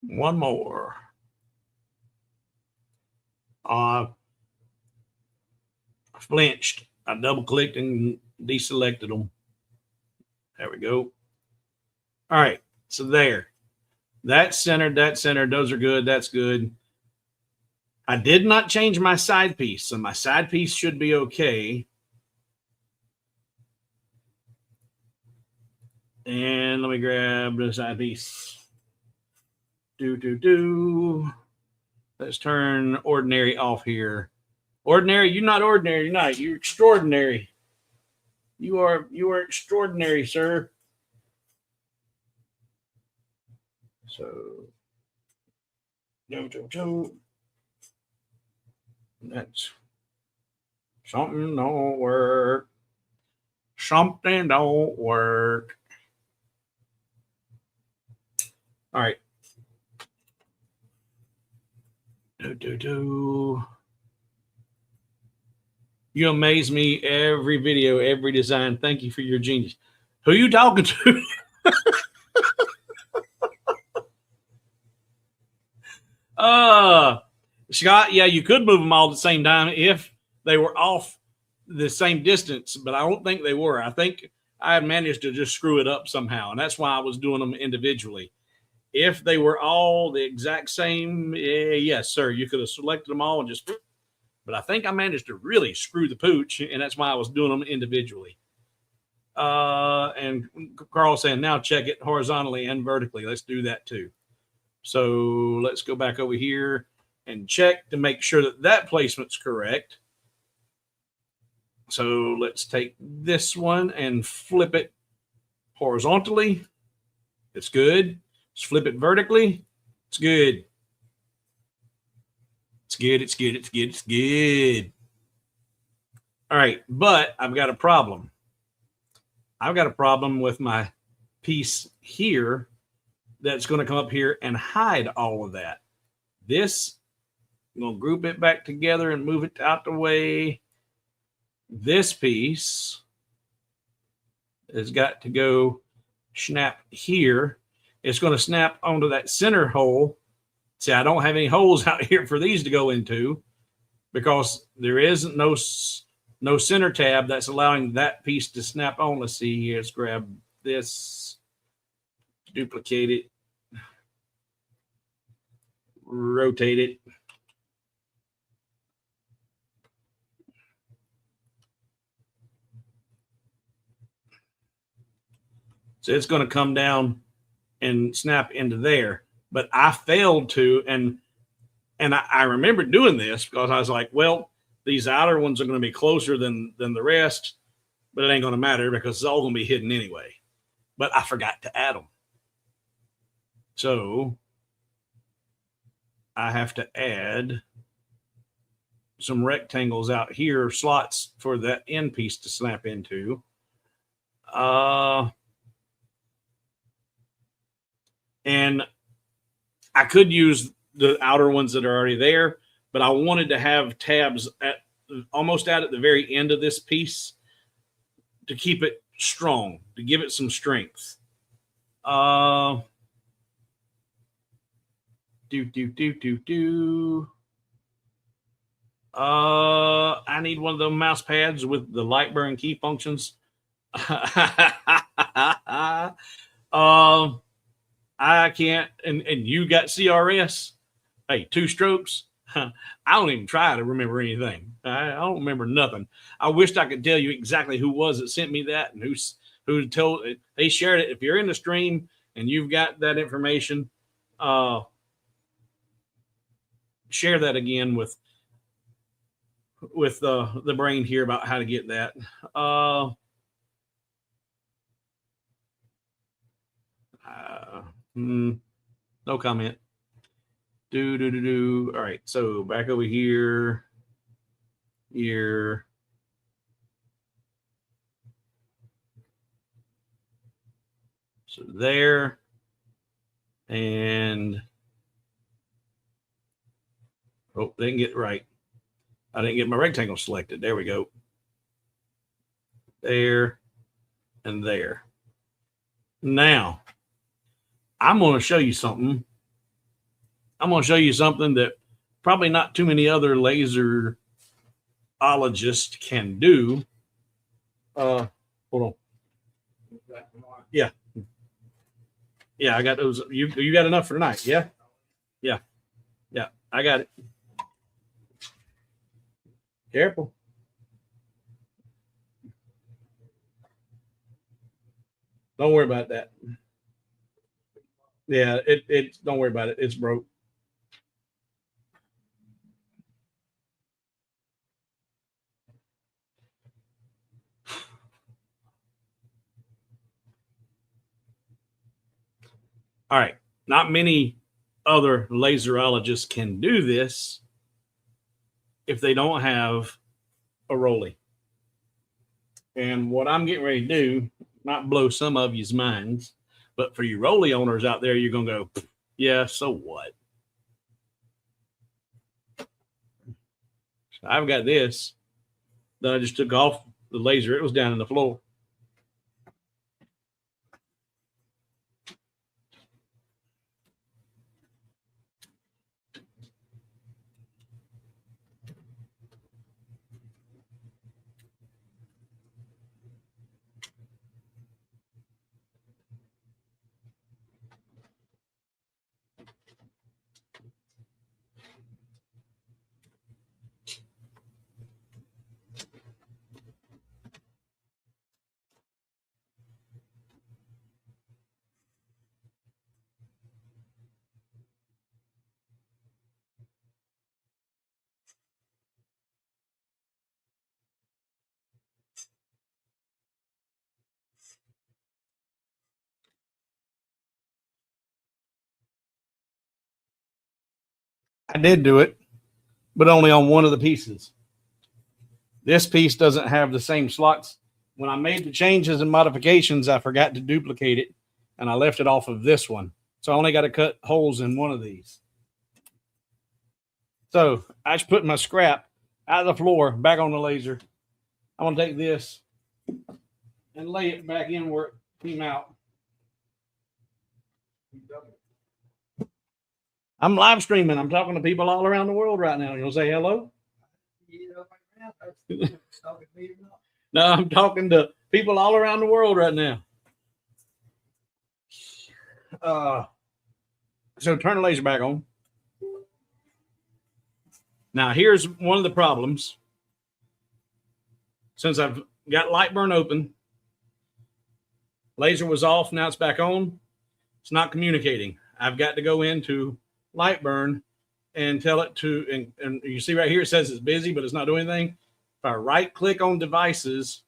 One more. I flinched. I double clicked and deselected them. There we go. All right. So there. That's centered. That's centered. Those are good. That's good. I did not change my side piece. So my side piece should be okay. And let me grab the side piece. Let's turn ordinary off here. Ordinary, you're not ordinary tonight. You're extraordinary. You are extraordinary, sir. So that's something don't work. Something don't work. All right. You amaze me every video, every design. Thank you for your genius. Who are you talking to? Scott, yeah, you could move them all at the same time if they were off the same distance, but I don't think they were. I think I managed to just screw it up somehow, and that's why I was doing them individually. If they were all the exact same, yes, sir, you could have selected them all and just. But I think I managed to really screw the pooch, and that's why I was doing them individually. And Carl saying now check it horizontally and vertically. Let's do that too. So let's go back over here and check to make sure that that placement's correct. So let's take this one and flip it horizontally. It's good. Let's flip it vertically. It's good. It's good. It's good. It's good. It's good. All right. But I've got a problem. I've got a problem with my piece here that's going to come up here and hide all of that. This, I'm going to group it back together and move it out the way. This piece has got to go snap here. It's going to snap onto that center hole. See, I don't have any holes out here for these to go into because there isn't no center tab that's allowing that piece to snap on. Let's see here. Let's grab this, duplicate it, rotate it. So it's going to come down and snap into there. But I failed to, and I remember doing this because I was like, well, these outer ones are going to be closer than the rest, but it ain't going to matter because it's all going to be hidden anyway. But I forgot to add them. So I have to add some rectangles out here, slots for that end piece to snap into. And I could use the outer ones that are already there, but I wanted to have tabs almost out at the very end of this piece to keep it strong, to give it some strength. I need one of the mouse pads with the light burn key functions. I can't, and you got CRS. Hey, 2 strokes. I don't even try to remember anything. I don't remember nothing. I wished I could tell you exactly who was that sent me that and who told it. They shared it. If you're in the stream and you've got that information, share that again with the brain here about how to get that. No comment. All right, so back over here. Here. So there. And oh, didn't get it right. I didn't get my rectangle selected. There we go. There and there. Now, I'm going to show you something. I'm going to show you something that probably not too many other laserologists can do. Hold on. Yeah. Yeah, I got those. You got enough for tonight? Yeah. Yeah. Yeah, I got it. Careful. Don't worry about that. Yeah, it don't worry about it. It's broke. All right. Not many other laserologists can do this if they don't have a Rolly. And what I'm getting ready to do, not blow some of you's minds, but for you Rolly owners out there, you're going to go, yeah, so what? I've got this. Then I just took off the laser. It was down in the floor. I did do it, but only on one of the pieces. This piece doesn't have the same slots. When I made the changes and modifications, I forgot to duplicate it, and I left it off of this one. So I only got to cut holes in one of these. So I just put my scrap out of the floor, back on the laser. I'm going to take this and lay it back in where it came out. I'm live streaming. I'm talking to people all around the world right now. You'll say hello? No, I'm talking to people all around the world right now. So turn the laser back on. Now, here's one of the problems. Since I've got light burn open, laser was off, now it's back on. It's not communicating. I've got to go into light burn and tell it to, and you see right here, it says it's busy, but it's not doing anything. If I right click on devices,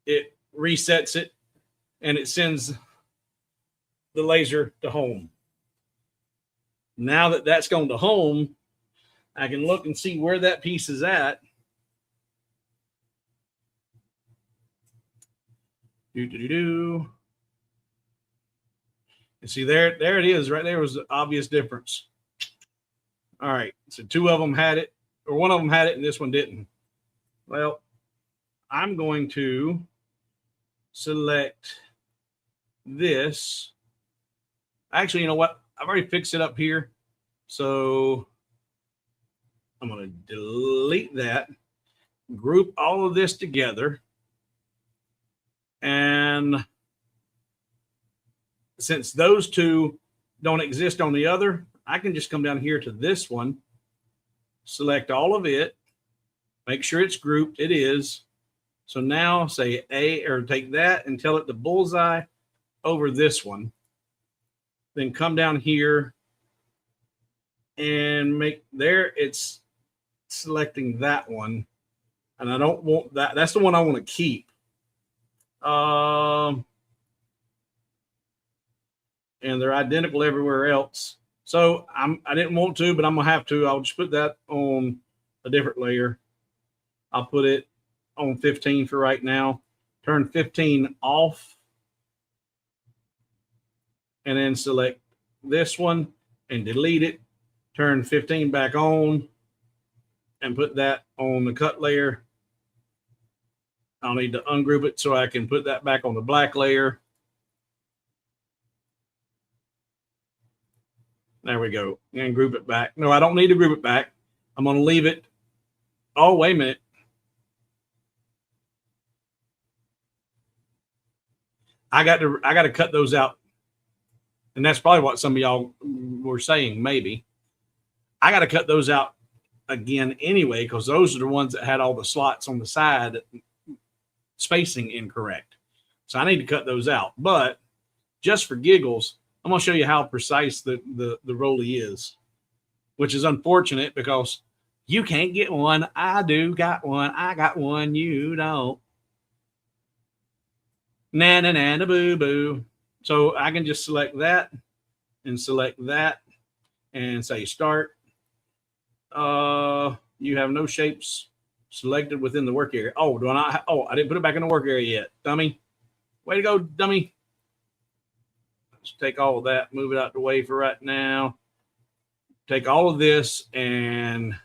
it resets it and it sends the laser to home. Now that that's gone to home, I can look and see where that piece is at. And see, there it is. Right there was the obvious difference. All right, so two of them had it, or one of them had it, and this one didn't. Well, I'm going to select this. Actually, you know what? I've already fixed it up here. So I'm going to delete that, group all of this together. And since those two don't exist on the other, I can just come down here to this one, select all of it, make sure it's grouped. It is. So now say A, or take that and tell it to bullseye over this one. Then come down here and make there, it's selecting that one. And I don't want that. That's the one I want to keep. And they're identical everywhere else. So I didn't want to, but I'm gonna have to. I'll just put that on a different layer. I'll put it on 15 for right now. Turn 15 off, and then select this one and delete it. Turn 15 back on, and put that on the cut layer. I'll need to ungroup it so I can put that back on the black layer. There we go. And group it back. No, I don't need to group it back. I'm going to leave it. Oh, wait a minute. I got to cut those out. And that's probably what some of y'all were saying, maybe. I got to cut those out again anyway, because those are the ones that had all the slots on the side spacing incorrect. So I need to cut those out. But just for giggles, I'm going to show you how precise the Rolly is, which is unfortunate because you can't get one. I do got one. I got one. You don't. Na na na na boo boo. So I can just select that and select that and say start. You have no shapes selected within the work area. Oh, do I not? Oh, I didn't put it back in the work area yet. Dummy. Way to go, dummy. Let's take all of that, move it out the way for right now. Take all of this and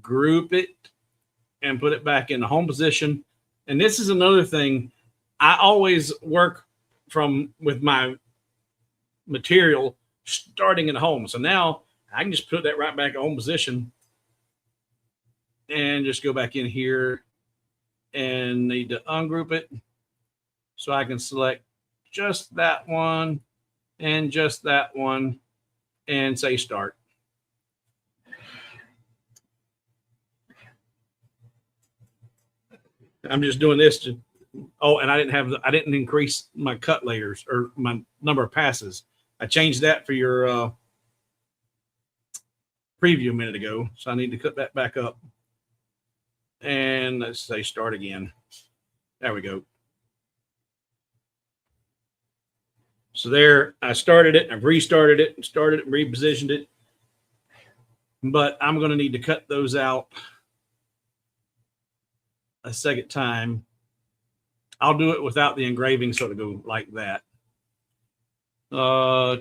group it and put it back in the home position. And this is another thing. I always work with my material starting at home. So now I can just put that right back in home position and just go back in here and need to ungroup it. So I can select just that one and just that one and say start. I'm just doing this to, oh, and I didn't increase my cut layers or my number of passes. I changed that for your preview a minute ago. So I need to cut that back up. And let's say start again. There we go. So there, I started it, I've restarted it, and started it, and repositioned it. but I'm going to need to cut those out a second time. I'll do it without the engraving, so to go like that. I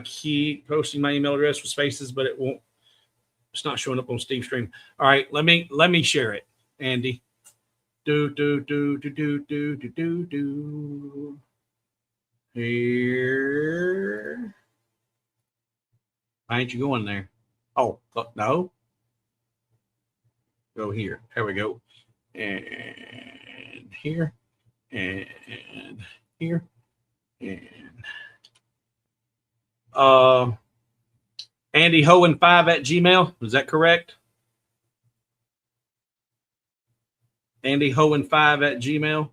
keep posting my email address with spaces, but it won't. It's not showing up on Steve's stream. All right, let me share it, Andy. Do. Here. Why ain't you going there? Oh, no. Go here. There we go. And here. And here. And Andy Hohen 5 at Gmail. Is that correct? Andy Hohen 5 at Gmail.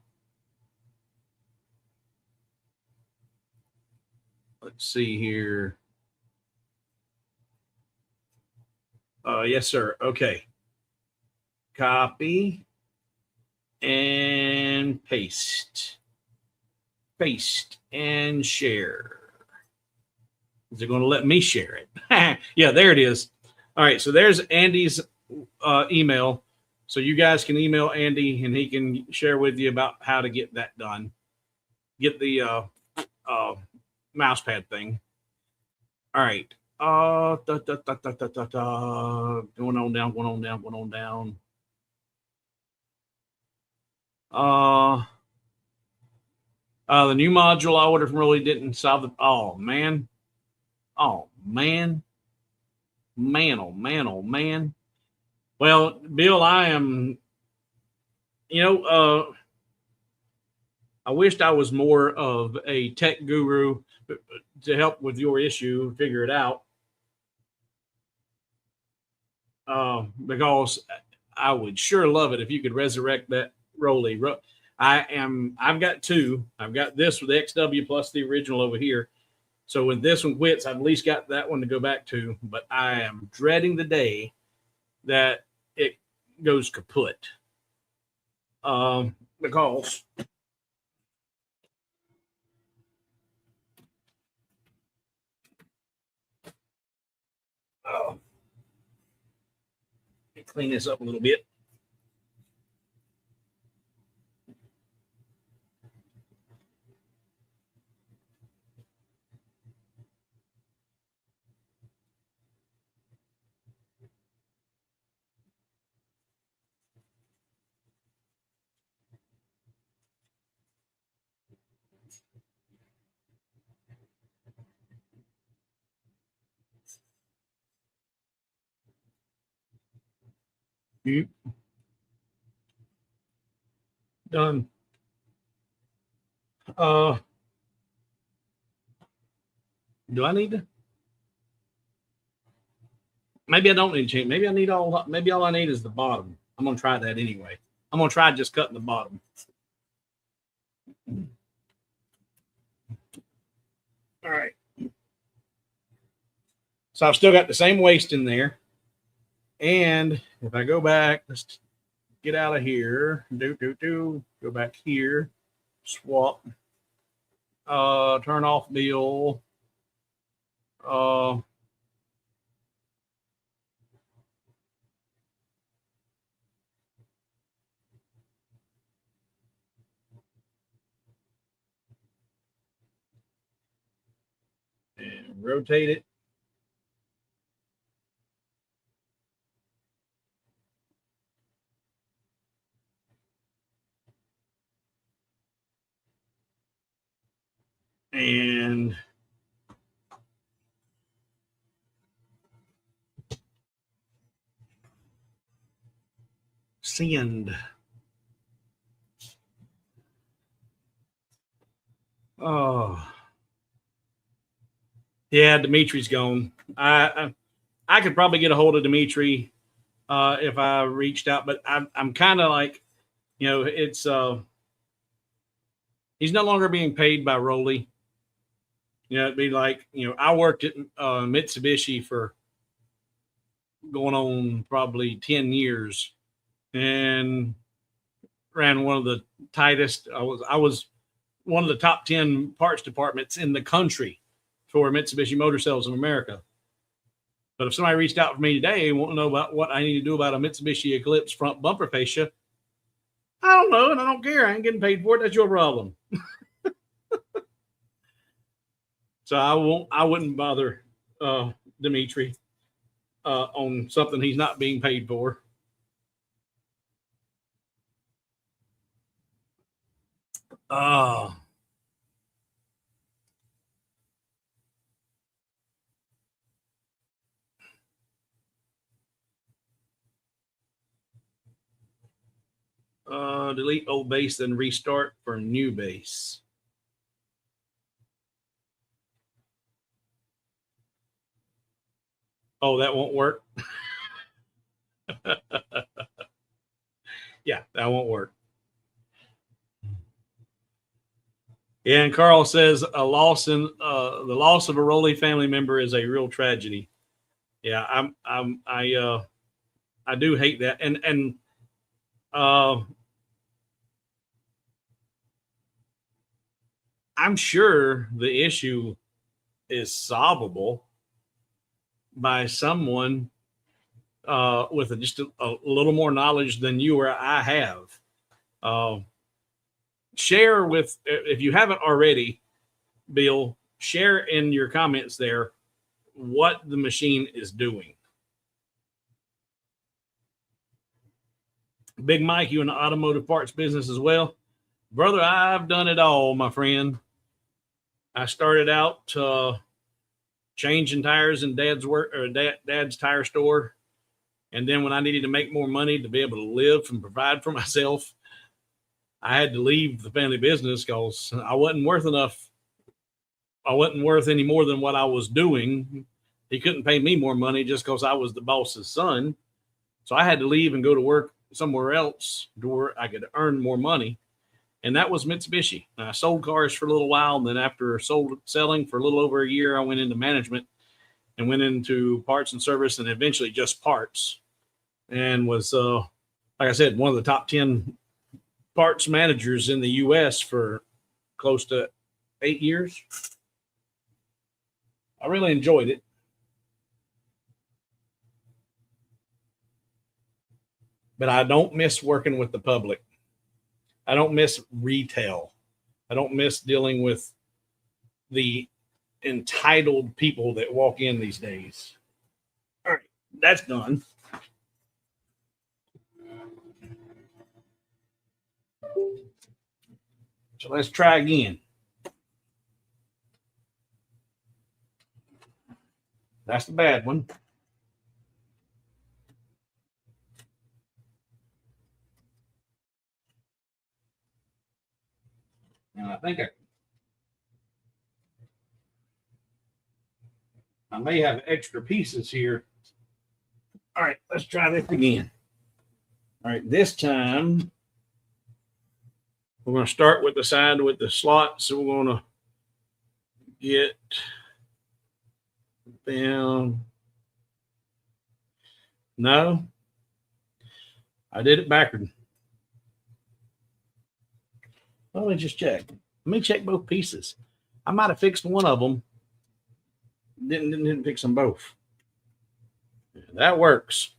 Let's see here. Yes, sir. Okay. Copy and paste. Paste and share. Is it going to let me share it? Yeah, there it is. All right, so there's Andy's email. So you guys can email Andy, and he can share with you about how to get that done. Get the mouse pad thing. All right. Going on down. The new module I ordered from really didn't solve the. Oh man. Oh man. Well, Bill, I am. I wished I was more of a tech guru to help with your issue, figure it out. Because I would sure love it if you could resurrect that Rolly. I've got two. I've got this with the XW plus the original over here. So when this one quits, I've at least got that one to go back to. But I am dreading the day that it goes kaput. Because clean this up a little bit. Done. Do I need to? Maybe I don't need to change. Maybe I need all. Maybe all I need is the bottom. I'm gonna try that anyway. I'm gonna try just cutting the bottom. All right. So I've still got the same waste in there. And if I go back, let's get out of here. Go back here. Swap. Turn off Bill. And rotate it. And send. Oh, yeah, Dimitri's gone. I could probably get a hold of Dimitri if I reached out, but I'm kind of like, it's he's no longer being paid by Rolly. It'd be like, I worked at Mitsubishi for going on probably 10 years, and ran one of the tightest. I was one of the top 10 parts departments in the country for Mitsubishi Motor Sales in America. But if somebody reached out for me today and want to know about what I need to do about a Mitsubishi Eclipse front bumper fascia, I don't know, and I don't care. I ain't getting paid for it. That's your problem. So I wouldn't bother Dimitri on something he's not being paid for. Delete old base, then restart for new base. Oh, that won't work. Yeah, that won't work. Yeah, and Carl says the loss of a Rolly family member is a real tragedy. Yeah, I do hate that, and I'm sure the issue is solvable by someone with just a little more knowledge than you or I have. Share with, if you haven't already, Bill, share in your comments there what the machine is doing. Big Mike, you in the automotive parts business as well? Brother, I've done it all, my friend. I started out changing tires in Dad's work or Dad's tire store, and then when I needed to make more money to be able to live and provide for myself, I had to leave the family business because I wasn't worth enough. I wasn't worth any more than what I was doing. He couldn't pay me more money just because I was the boss's son. So I had to leave and go to work somewhere else to where I could earn more money. And that was Mitsubishi. And I sold cars for a little while. And then after selling for a little over a year, I went into management and went into parts and service and eventually just parts. And was, like I said, one of the top 10 parts managers in the U.S. for close to 8 years. I really enjoyed it. But I don't miss working with the public. I don't miss retail. I don't miss dealing with the entitled people that walk in these days. All right, that's done. So let's try again. That's the bad one. And I think I may have extra pieces here. All right, let's try this again. All right, this time we're going to start with the side with the slot. So we're going to get down. No, I did it backward. Let me just check. Let me check both pieces. I might have fixed one of them. Didn't fix them both. Yeah, that works.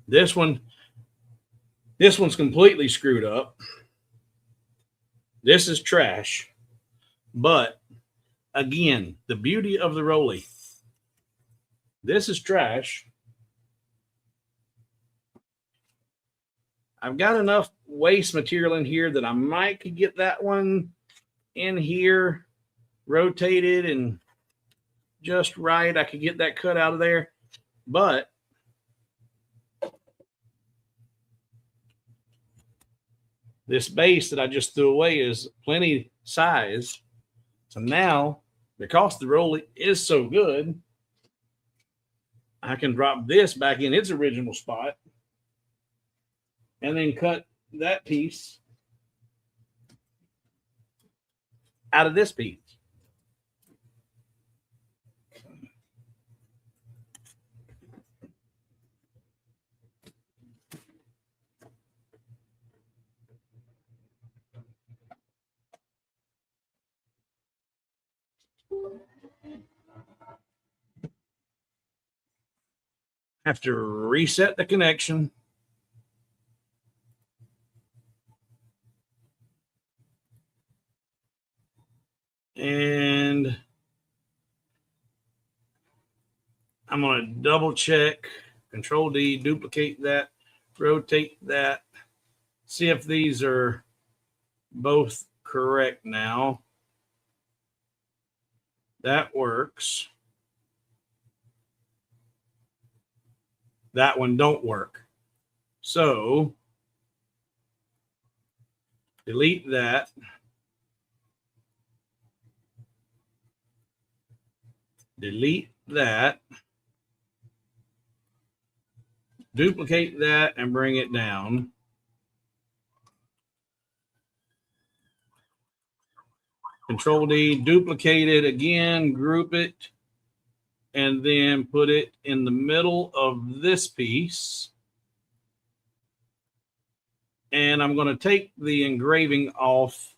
This one's completely screwed up. This is trash. But again, the beauty of the Rolly. This is trash. I've got enough waste material in here that I might could get that one in here rotated and just right. I could get that cut out of there. But this base that I just threw away is plenty size. So now, because the Rolly is so good, I can drop this back in its original spot and then cut that piece out of this piece. Have to reset the connection. And I'm going to double check, Control D, duplicate that, rotate that, see if these are both correct now. That works. That one don't work. So delete that. Delete that. Duplicate that and bring it down. Control D, duplicate it again, group it, and then put it in the middle of this piece. And I'm going to take the engraving off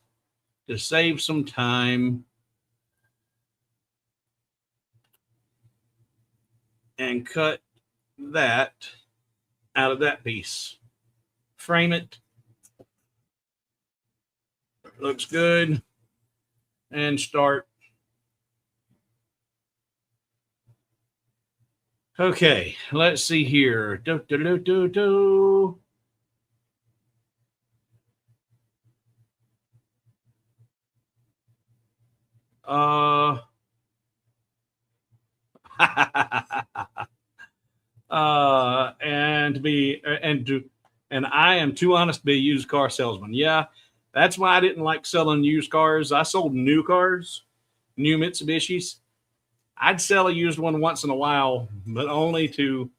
to save some time. And cut that out of that piece. Frame it. Looks good. And start. Okay, let's see here. And I am too honest to be a used car salesman. Yeah, that's why I didn't like selling used cars. I sold new cars, new Mitsubishis. I'd sell a used one once in a while, but only to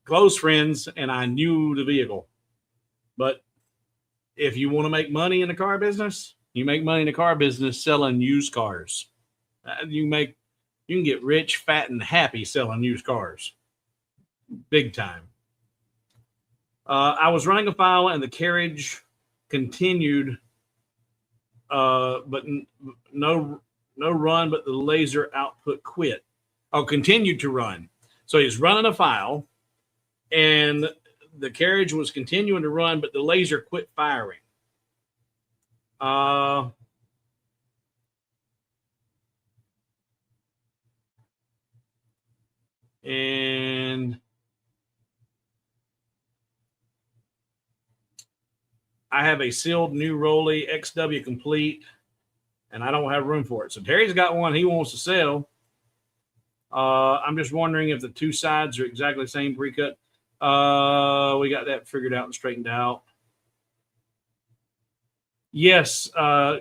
close friends, and I knew the vehicle. But if you want to make money in the car business, you make money in the car business selling used cars. You can get rich, fat, and happy selling used cars. Big time. I was running a file and the carriage continued, but no run, but the laser output quit. Oh, continued to run. So he's running a file and the carriage was continuing to run, but the laser quit firing. And I have a sealed new Rolly XW complete, and I don't have room for it. So Terry's got one he wants to sell. I'm just wondering if the two sides are exactly the same pre-cut. We got that figured out and straightened out. Yes,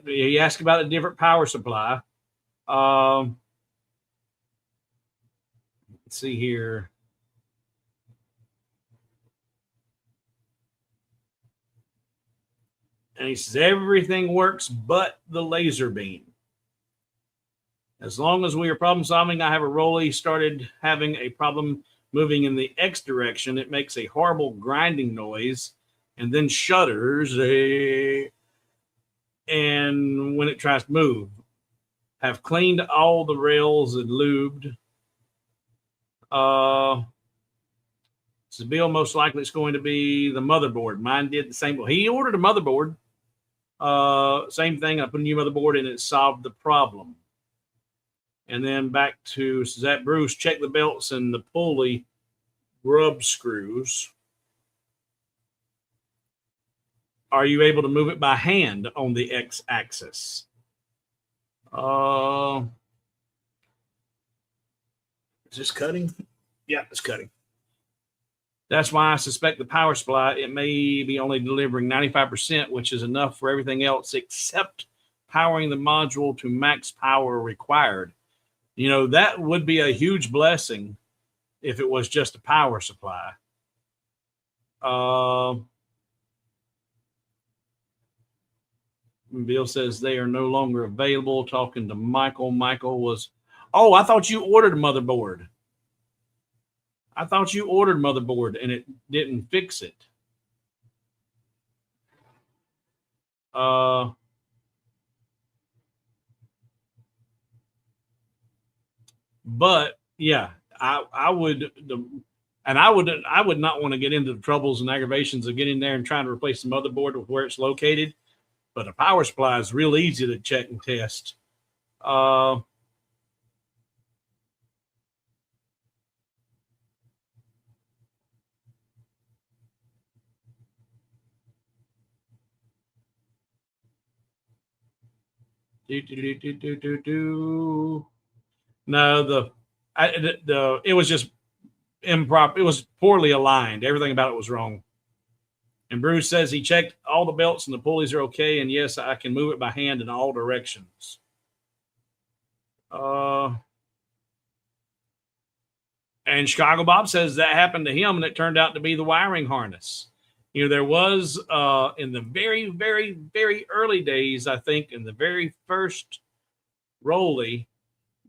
he asked about a different power supply. Let's see here. And he says everything works but the laser beam. As long as we are problem solving, I have a Rolly started having a problem moving in the X direction. It makes a horrible grinding noise and then shudders. And when it tries to move, have cleaned all the rails and lubed. So Bill, most likely it's going to be the motherboard. Mine did the same. He ordered a motherboard. Same thing. I put a new motherboard and it solved the problem. And then back to that Bruce, check the belts and the pulley rub screws. Are you able to move it by hand on the X axis? Is this cutting? Yeah, it's cutting. That's why I suspect the power supply, it may be only delivering 95%, which is enough for everything else except powering the module to max power required. You know, that would be a huge blessing if it was just a power supply. Bill says they are no longer available. Talking to Michael. Michael was, oh, I thought you ordered a motherboard. I thought you ordered motherboard and it didn't fix it. But yeah, I would And I would not want to get into the troubles and aggravations of getting there and trying to replace the motherboard with where it's located. But a power supply is real easy to check and test. No, it was just improper. It was poorly aligned. Everything about it was wrong. And Bruce says he checked all the belts and the pulleys are okay. And yes, I can move it by hand in all directions. And Chicago Bob says that happened to him, and it turned out to be the wiring harness. You know, there was in the very, very, very early days, I think, in the very first Rolly,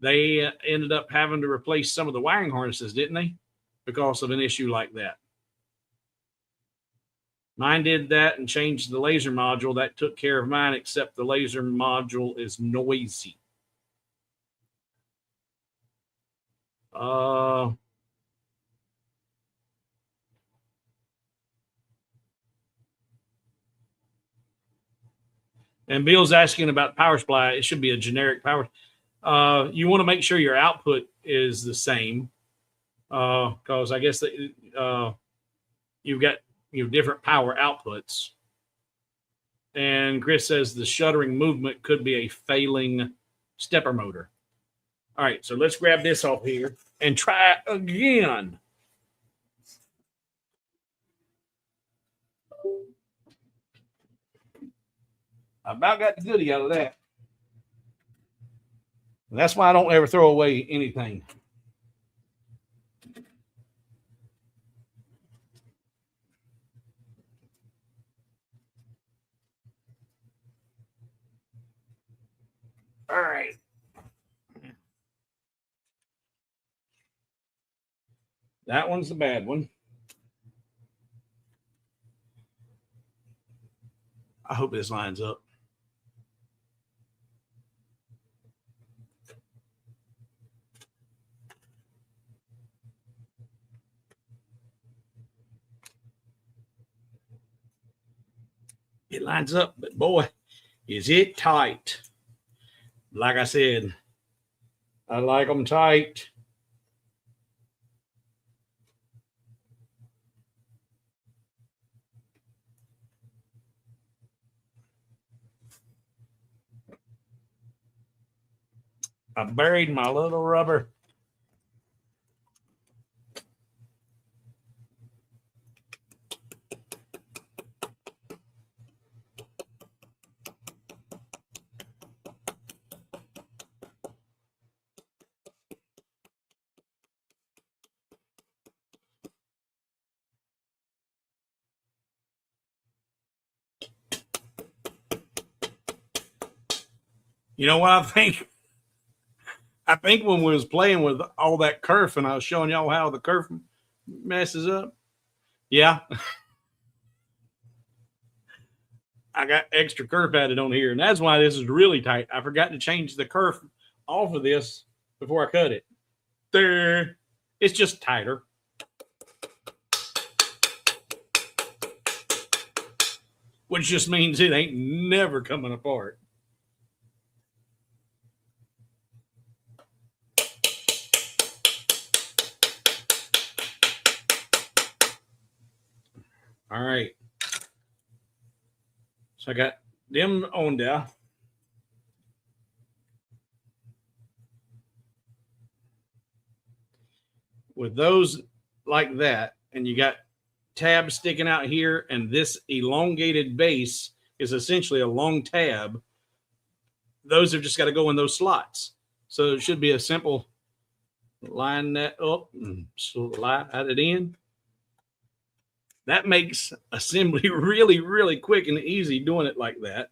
they ended up having to replace some of the wiring harnesses, didn't they? Because of an issue like that. Mine did that and changed the laser module. That took care of mine, except the laser module is noisy. And Bill's asking about power supply. It should be a generic power. You want to make sure your output is the same, because I guess that you've got different power outputs. And Chris says the shuttering movement could be a failing stepper motor. All right, so let's grab this off here and try it again. I about got the goodie out of that. And that's why I don't ever throw away anything. All right. That one's the bad one. I hope this lines up. It lines up, but boy, is it tight. Like I said, I like them tight. I buried my little rubber. You know what I think? I think when we was playing with all that kerf and I was showing y'all how the kerf messes up. Yeah. I got extra kerf added on here, and that's why this is really tight. I forgot to change the kerf off of this before I cut it. There. It's just tighter. Which just means it ain't never coming apart. All right. So I got them on there. With those like that, and you got tabs sticking out here, and this elongated base is essentially a long tab. Those have just got to go in those slots. So it should be a simple line that up and slide it in. That makes assembly really, really quick and easy doing it like that.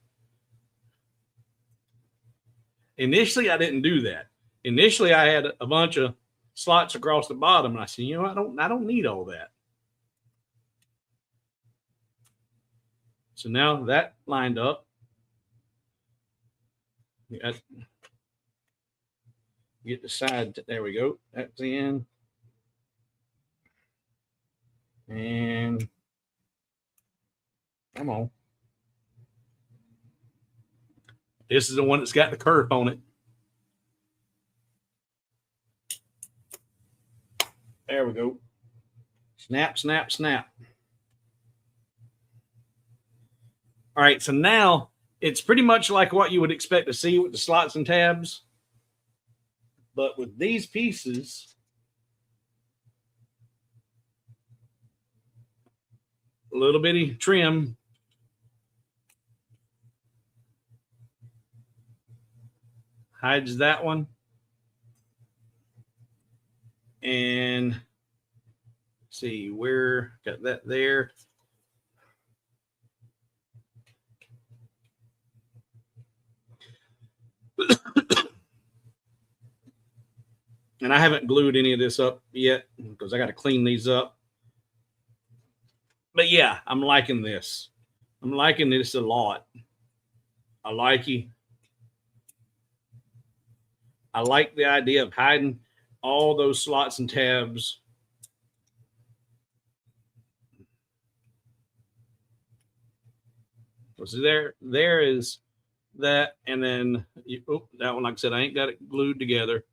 Initially, I didn't do that. Initially, I had a bunch of slots across the bottom, and I said, you know, I don't need all that. So now that lined up. Get the side. There we go. That's in. And come on. This is the one that's got the kerf on it. There we go. Snap, snap, snap. All right, so now it's pretty much like what you would expect to see with the slots and tabs. But with these pieces, a little bitty trim. Hides that one. And let's see, where got that there. And I haven't glued any of this up yet because I got to clean these up. But yeah, I'm liking this. I'm liking this a lot. I like you. I like the idea of hiding all those slots and tabs. So there is that, and then that one, like I said, I ain't got it glued together.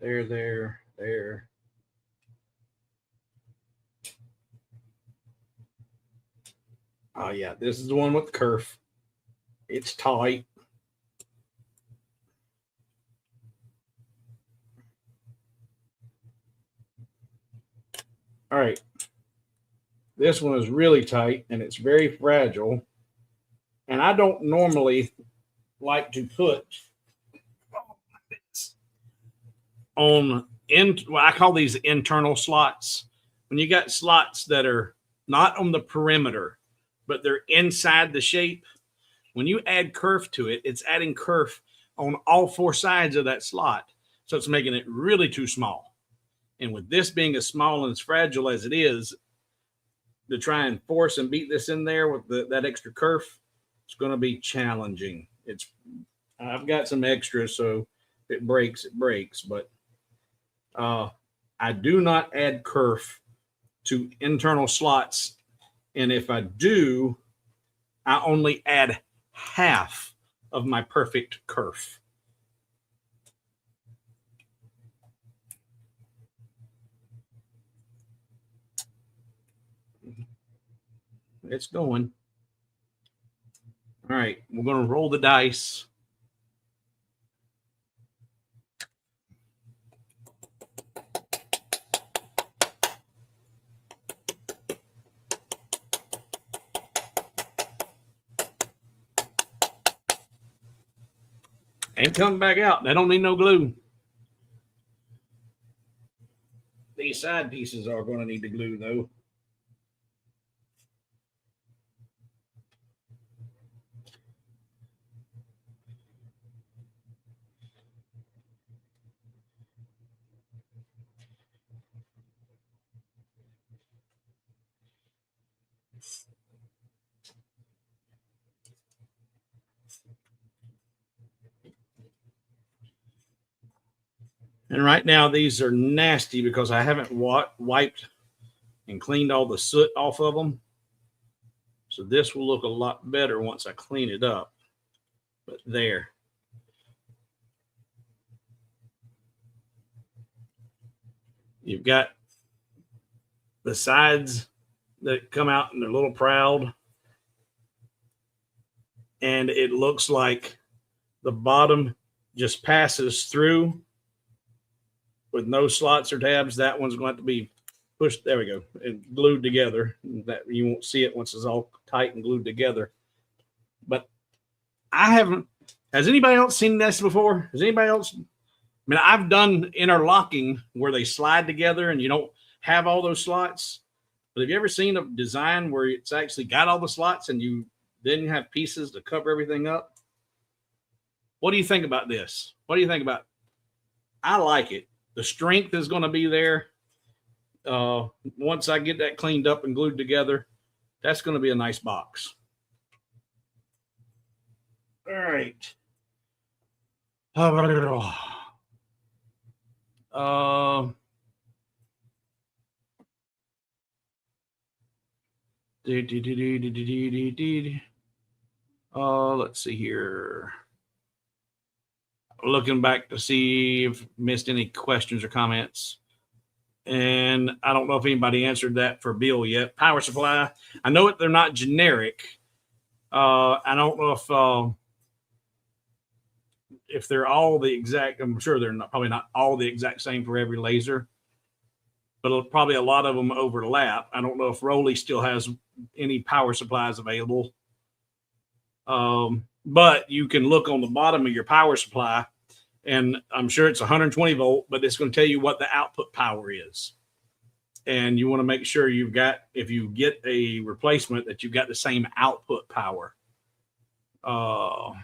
There. Oh yeah, this is the one with the kerf. It's tight. All right. This one is really tight and it's very fragile. And I don't normally like to put on well, I call these internal slots. When you got slots that are not on the perimeter, but they're inside the shape, when you add kerf to it, it's adding kerf on all four sides of that slot. So it's making it really too small. And with this being as small and as fragile as it is, to try and force and beat this in there with that extra kerf, it's going to be challenging. I've got some extras, so if it breaks, it breaks. But I do not add kerf to internal slots. And if I do, I only add half of my perfect kerf. It's going. All right, we're going to roll the dice. Ain't coming back out. They don't need no glue. These side pieces are going to need the glue, though. And right now, these are nasty because I haven't wiped and cleaned all the soot off of them. So this will look a lot better once I clean it up. But there. You've got the sides that come out and they're a little proud. And it looks like the bottom just passes through with no slots or tabs. That one's going to be pushed. There we go. And glued together. That you won't see it once it's all tight and glued together. But I haven't. Has anybody else seen this before? Has anybody else? I mean, I've done interlocking where they slide together and you don't have all those slots. But have you ever seen a design where it's actually got all the slots and you then have pieces to cover everything up? What do you think about this? What do you think about it? I like it. The strength is going to be there. Once I get that cleaned up and glued together, that's going to be a nice box. right. Let's see here. Looking back to see if missed any questions or comments. And I don't know if anybody answered that for Bill yet. Power supply. I know they're not generic. I don't know if they're all the exact. I'm sure they're probably not all the exact same for every laser, but probably a lot of them overlap. I don't know if Rolly still has any power supplies available. But you can look on the bottom of your power supply, and I'm sure it's 120 volt, but it's going to tell you what the output power is. And you want to make sure you've got, if you get a replacement, that you've got the same output power. As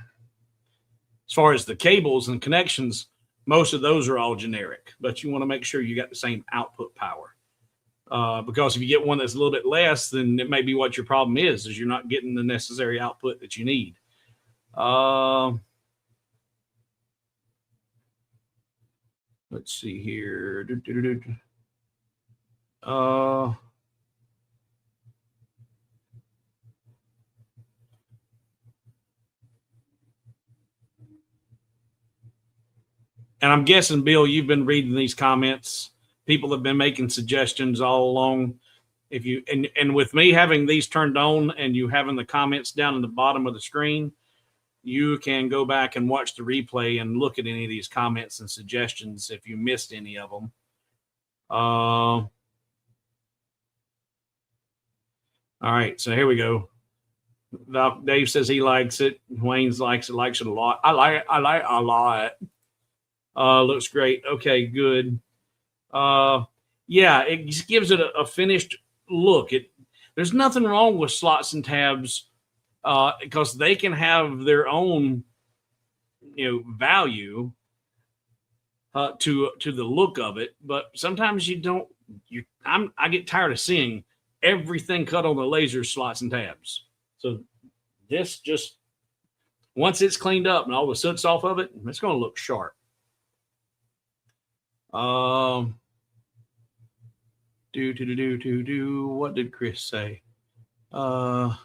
far as the cables and connections, most of those are all generic, but you want to make sure you got the same output power. Because if you get one that's a little bit less, then it may be what your problem is you're not getting the necessary output that you need. Let's see here. And I'm guessing, Bill, you've been reading these comments. People have been making suggestions all along. If you and with me having these turned on and you having the comments down in the bottom of the screen, you can go back and watch the replay and look at any of these comments and suggestions if you missed any of them. All right, so here we go. Dave says he likes it. Wayne's likes it a lot. I like it a lot. Looks great. Okay, good. Yeah, it just gives it a finished look. There's nothing wrong with slots and tabs because they can have their own, value to the look of it. But sometimes you don't. I get tired of seeing everything cut on the laser slots and tabs. So this just, once it's cleaned up and all the soot's off of it, it's going to look sharp. What did Chris say? Chris.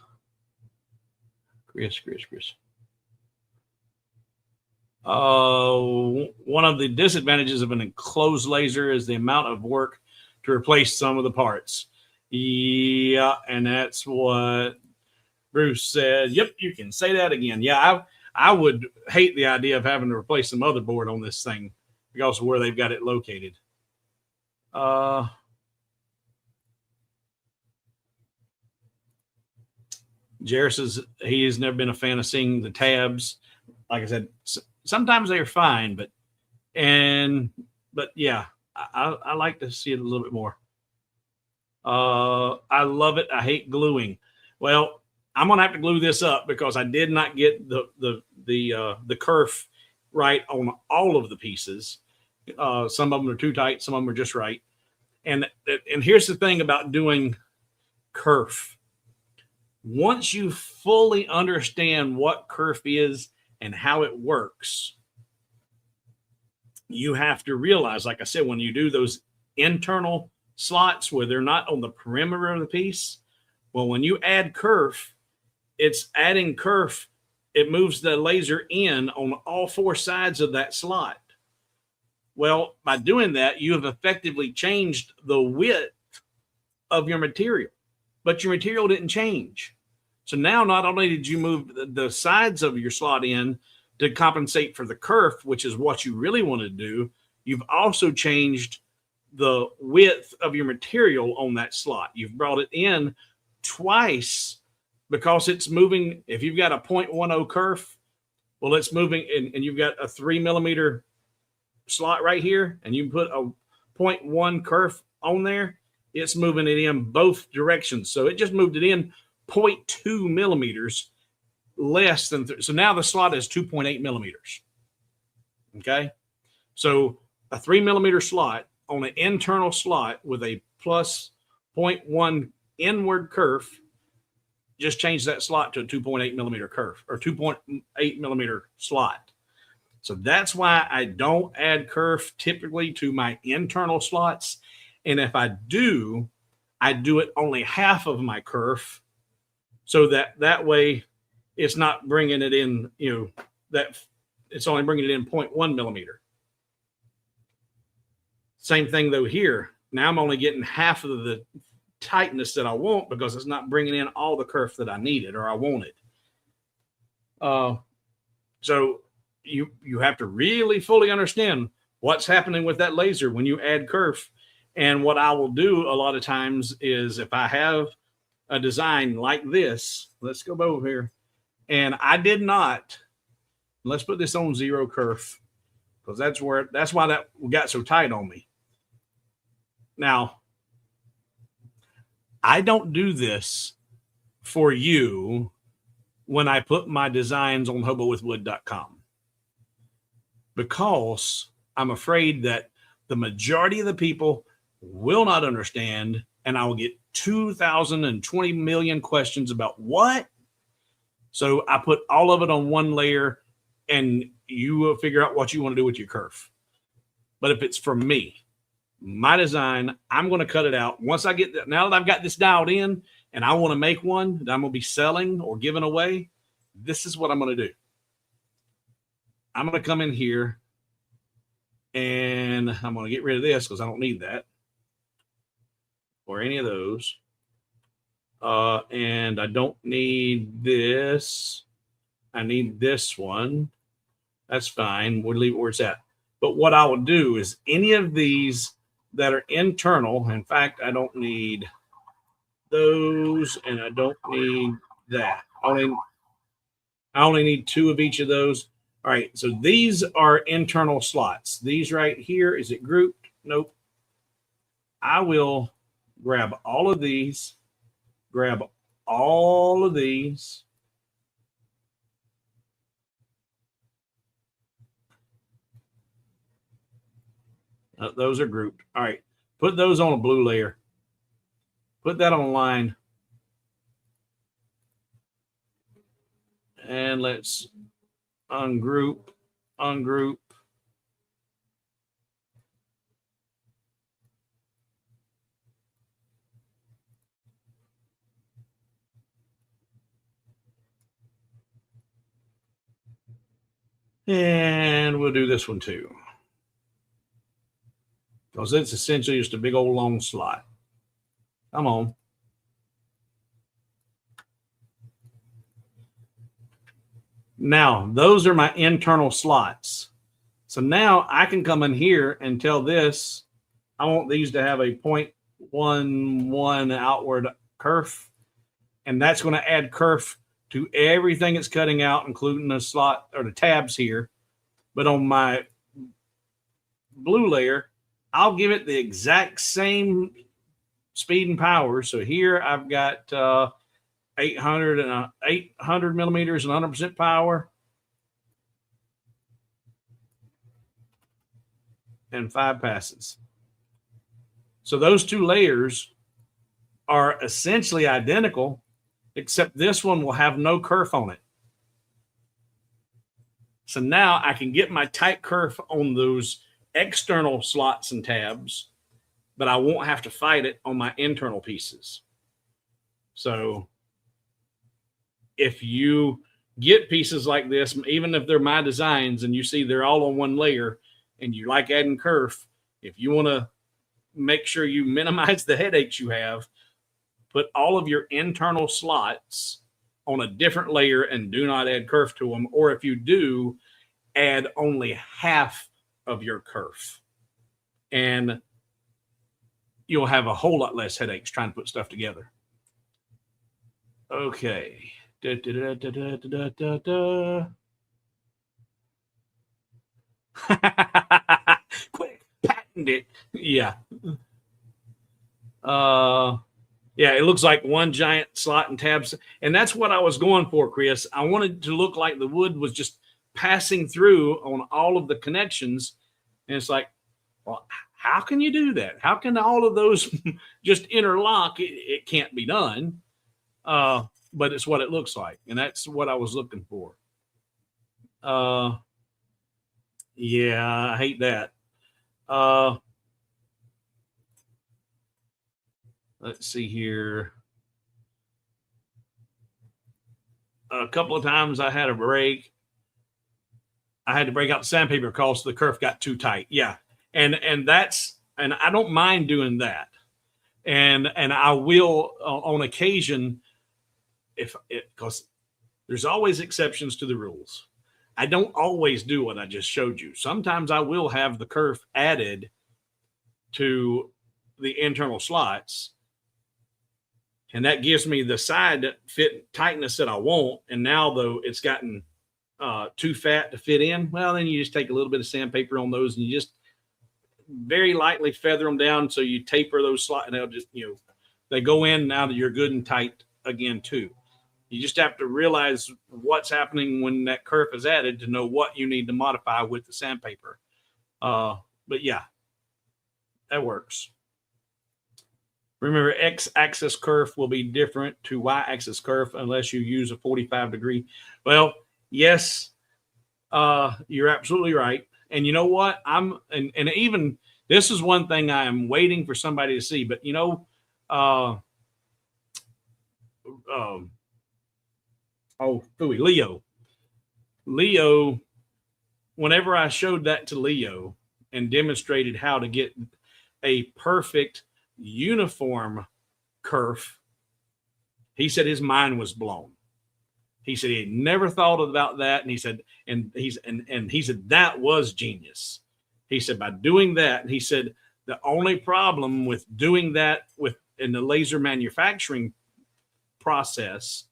One of the disadvantages of an enclosed laser is the amount of work to replace some of the parts. Yeah, and that's what Bruce said. Yep, you can say that again. Yeah, I would hate the idea of having to replace the motherboard on this thing because of where they've got it located. Jared says he has never been a fan of seeing the tabs. Like I said, sometimes they're fine, but yeah, I like to see it a little bit more. I love it. I hate gluing. Well, I'm gonna have to glue this up because I did not get the kerf right on all of the pieces. Some of them are too tight, some of them are just right. And here's the thing about doing kerf. Once you fully understand what kerf is and how it works, you have to realize, like I said, when you do those internal slots where they're not on the perimeter of the piece, well, when you add kerf, it's adding kerf. It moves the laser in on all four sides of that slot. Well, by doing that, you have effectively changed the width of your material, but your material didn't change. So now not only did you move the sides of your slot in to compensate for the kerf, which is what you really want to do, you've also changed the width of your material on that slot. You've brought it in twice because it's moving. If you've got a 0.10 kerf, well, it's moving, and you've got a 3 millimeter slot right here, and you put a 0.1 kerf on there, it's moving it in both directions. So it just moved it in 0.2 millimeters less than, so now the slot is 2.8 millimeters. Okay. So a 3 millimeter slot on an internal slot with a plus 0.1 inward kerf just change that slot to a 2.8 millimeter kerf or 2.8 millimeter slot. So that's why I don't add kerf typically to my internal slots. And if I do it only half of my kerf, so that way it's not bringing it in, that it's only bringing it in 0.1 millimeter. Same thing though here. Now I'm only getting half of the tightness that I want because it's not bringing in all the kerf that I needed or I wanted. So you have to really fully understand what's happening with that laser when you add kerf. And what I will do a lot of times is if I have a design like this, let's go over here. And I did not, let's put this on 0 kerf because that's why that got so tight on me. Now, I don't do this for you when I put my designs on hobowithwood.com because I'm afraid that the majority of the people will not understand, and I will get 2,020 million questions about what. So I put all of it on one layer, and you will figure out what you want to do with your kerf. But if it's for me, my design, I'm going to cut it out. Once I get that, now that I've got this dialed in and I want to make one that I'm going to be selling or giving away, this is what I'm going to do. I'm going to come in here and I'm going to get rid of this because I don't need that or any of those. And I don't need this. I need this one. That's fine. We'll leave it where it's at. But what I will do is any of these that are internal, in fact, I don't need those and I don't need that. I only need 2 of each of those. All right, so these are internal slots. These right here, is it grouped? Nope. I will grab all of these, grab all of these. Those are grouped. All right. Put those on a blue layer. Put that on a line. And let's ungroup. And we'll do this one too. Because it's essentially just a big old long slot. Come on. Now, those are my internal slots. So now I can come in here and tell this, I want these to have a 0.11 outward kerf. And that's going to add kerf to everything it's cutting out, including the slot or the tabs here. But on my blue layer, I'll give it the exact same speed and power. So here I've got 800 millimeters and 100% power. And 5 passes. So those 2 layers are essentially identical, except this one will have no kerf on it. So now I can get my tight kerf on those external slots and tabs, but I won't have to fight it on my internal pieces. So if you get pieces like this, even if they're my designs and you see they're all on one layer and you like adding kerf, if you want to make sure you minimize the headaches you have, put all of your internal slots on a different layer and do not add kerf to them. Or if you do, add only half of your kerf. And you'll have a whole lot less headaches trying to put stuff together. Okay. Quick patent it. Yeah. Yeah, it looks like one giant slot and tabs. And that's what I was going for, Chris. I wanted to look like the wood was just passing through on all of the connections. And it's like, well, how can you do that? How can all of those just interlock? It can't be done. but it's what it looks like. And that's what I was looking for. Uh, yeah, I hate that. Let's see here. A couple of times I had a break. I had to break out the sandpaper because the kerf got too tight. Yeah. And I don't mind doing that. And I will on occasion, if it, because there's always exceptions to the rules. I don't always do what I just showed you. Sometimes I will have the kerf added to the internal slots, and that gives me the side fit tightness that I want. And now though it's gotten too fat to fit in, well, then you just take a little bit of sandpaper on those and you just very lightly feather them down. So you taper those slots and they'll just, they go in now that you're good and tight again too. You just have to realize what's happening when that kerf is added to know what you need to modify with the sandpaper. But yeah, that works. Remember, x-axis kerf will be different to y-axis kerf unless you use a 45-degree. Well, yes, you're absolutely right. And you know what? And even this is one thing I am waiting for somebody to see. But Leo, whenever I showed that to Leo and demonstrated how to get a perfect uniform kerf, he said his mind was blown. He said he had never thought about that. And he said, and he said, that was genius. He said, by doing that, he said, the only problem with doing that in the laser manufacturing process,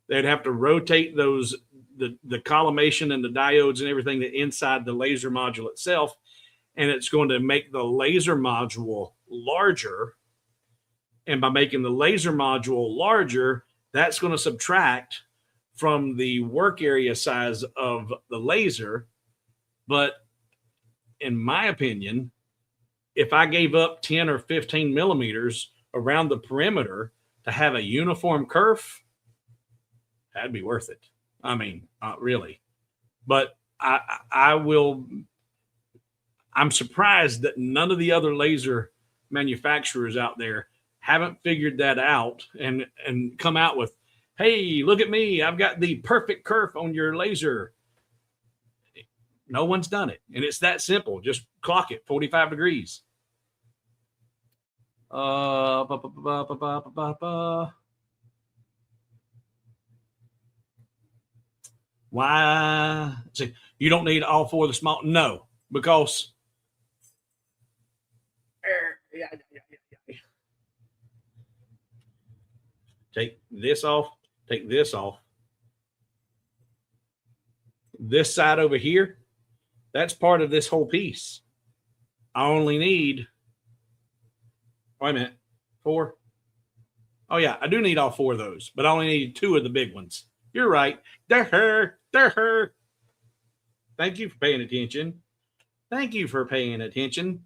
they'd have to rotate those, the collimation and the diodes and everything that inside the laser module itself. And it's going to make the laser module larger. And by making the laser module larger, that's going to subtract from the work area size of the laser. But in my opinion, if I gave up 10 or 15 millimeters around the perimeter to have a uniform kerf, that'd be worth it. I mean, really. But I'm surprised that none of the other laser manufacturers out there haven't figured that out and come out with, hey, look at me, I've got the perfect kerf on your laser. No one's done it. And it's that simple. Just clock it 45 degrees. Why? See, you don't need all four of the small. No, because take this off, take this off. This side over here, that's part of this whole piece. I only need, wait a minute, 4. Oh yeah, I do need all 4 of those, but I only need 2 of the big ones. You're right. They're her. Thank you for paying attention. Thank you for paying attention.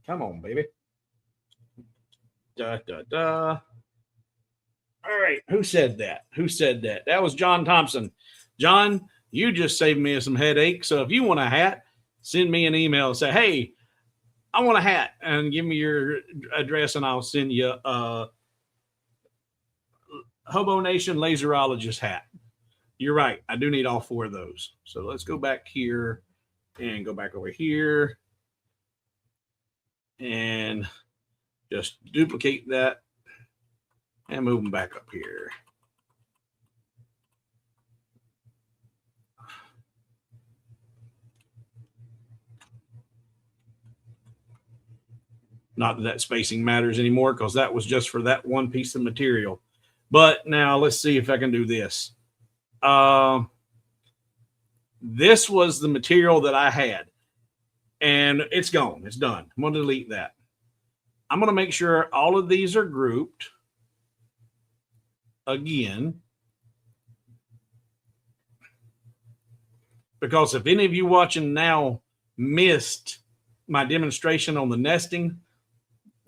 Come on, baby. Da, da, da. All right. Who said that? That was John Thompson. John, you just saved me some headache. So if you want a hat, send me an email and say, hey, I want a hat, and give me your address and I'll send you a Hobo Nation laserologist hat. You're right. I do need all 4 of those. So let's go back here and go back over here and just duplicate that and move them back up here. Not that spacing matters anymore because that was just for that one piece of material. But now let's see if I can do this. This was the material that I had, and it's gone. It's done. I'm going to delete that. I'm going to make sure all of these are grouped again, because if any of you watching now missed my demonstration on the nesting,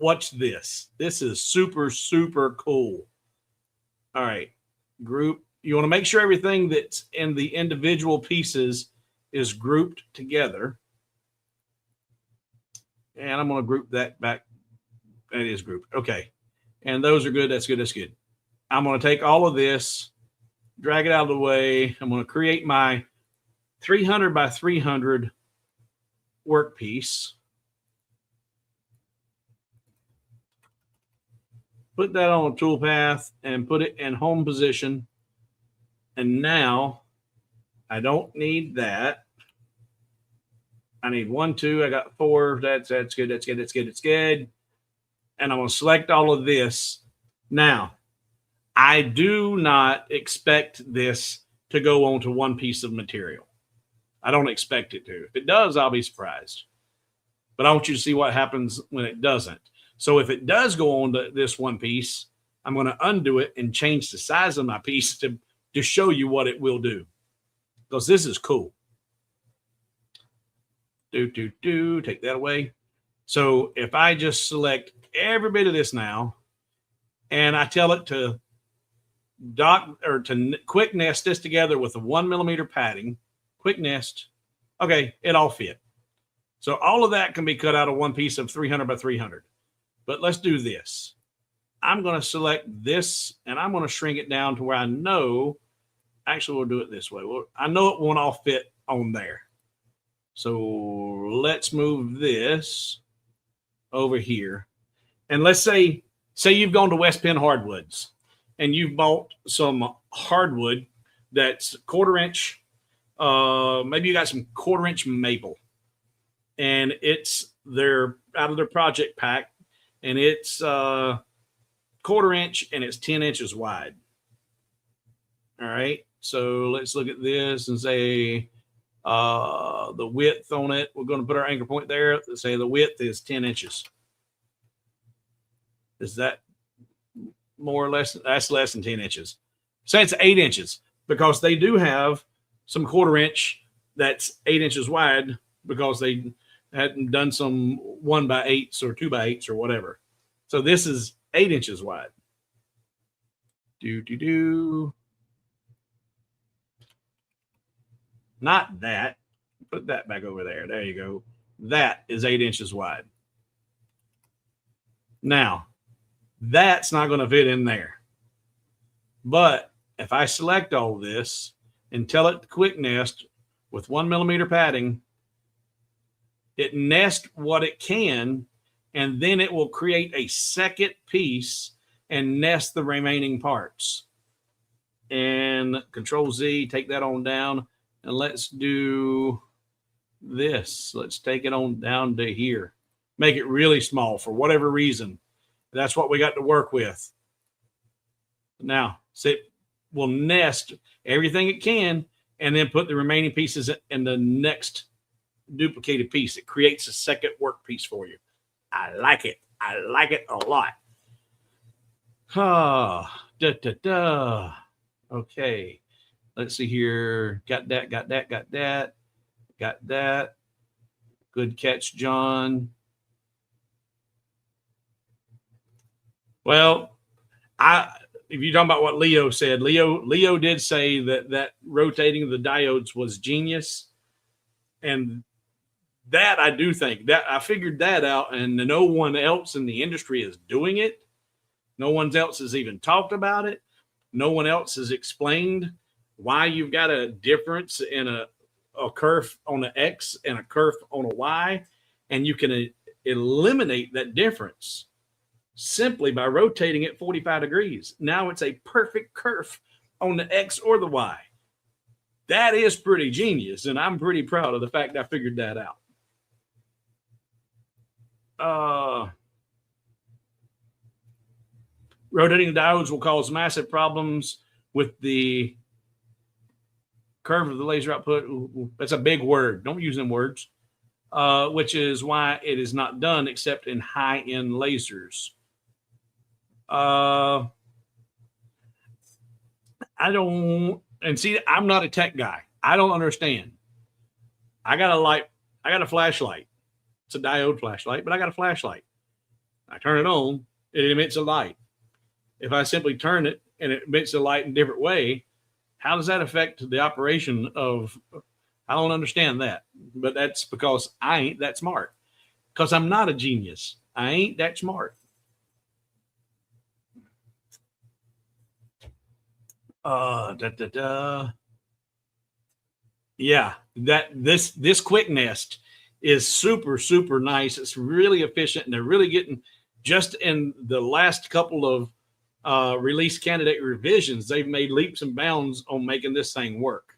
watch this. This is super, super cool. All right, group. You want to make sure everything that's in the individual pieces is grouped together. And I'm going to group that back. That is grouped. Okay. And those are good. That's good. That's good. I'm going to take all of this, drag it out of the way. I'm going to create my 300 by 300 workpiece. Put that on a toolpath and put it in home position. And now I don't need that. I need 1, 2. I got 4. That's good. That's good. That's good. It's good. And I'm going to select all of this. Now, I do not expect this to go onto one piece of material. I don't expect it to. If it does, I'll be surprised. But I want you to see what happens when it doesn't. So if it does go on to this one piece, I'm going to undo it and change the size of my piece to show you what it will do. Because this is cool. Take that away. So if I just select every bit of this now, and I tell it to quick nest this together with a 1 millimeter padding, quick nest, okay, it all fit. So all of that can be cut out of one piece of 300 by 300. But let's do this. I'm going to select this, and I'm going to shrink it down to where I know, actually we'll do it this way. Well, I know it won't all fit on there. So let's move this over here. And let's say you've gone to West Penn Hardwoods and you've bought some hardwood that's 1/4 inch. Maybe you got some 1/4 inch maple, and it's out of their project pack, and it's 1/4 inch and it's 10 inches wide. All right. So let's look at this and say the width on it. We're going to put our anchor point there. Let's say the width is 10 inches. Is that more or less? That's less than 10 inches. Say it's 8 inches, because they do have some 1/4 inch that's 8 inches wide, because they hadn't done some 1 by 8s or 2 by 8s or whatever. So this is 8 inches wide. Not that. Put that back over there. There you go. That is 8 inches wide. Now, that's not going to fit in there. But if I select all this and tell it to quick nest with 1 millimeter padding, it nests what it can, and then it will create a second piece and nest the remaining parts. And Control Z, take that on down, and let's do this. Let's take it on down to here. Make it really small for whatever reason. That's what we got to work with. Now, so it will nest everything it can and then put the remaining pieces in the next duplicated piece. It creates a second work piece for you. I like it. I like it a lot. Okay. Let's see here. Got that. Good catch, John. Well, if you're talking about what Leo said, Leo did say that rotating the diodes was genius. And that I do think that I figured that out, and no one else in the industry is doing it. No one else has even talked about it. No one else has explained why you've got a difference in a curve on an X and a curve on a Y, and you can eliminate that difference simply by rotating it 45 degrees. Now it's a perfect curve on the X or the Y. That is pretty genius, and I'm pretty proud of the fact I figured that out. Rotating the diodes will cause massive problems with the curve of the laser output. Ooh, that's a big word. Don't use them words. Which is why it is not done except in high-end lasers. I don't, and see, I'm not a tech guy. I don't understand. I got a flashlight. It's a diode flashlight, but I got a flashlight. I turn it on, it emits a light. If I simply turn it and it emits a light in a different way, how does that affect the operation of? I don't understand that, but that's because I ain't that smart. Because I'm not a genius. I ain't that smart. Da, da, da. Yeah, this quick nest is super nice. It's really efficient, and they're really getting, just in the last couple of release candidate revisions, they've made leaps and bounds on making this thing work.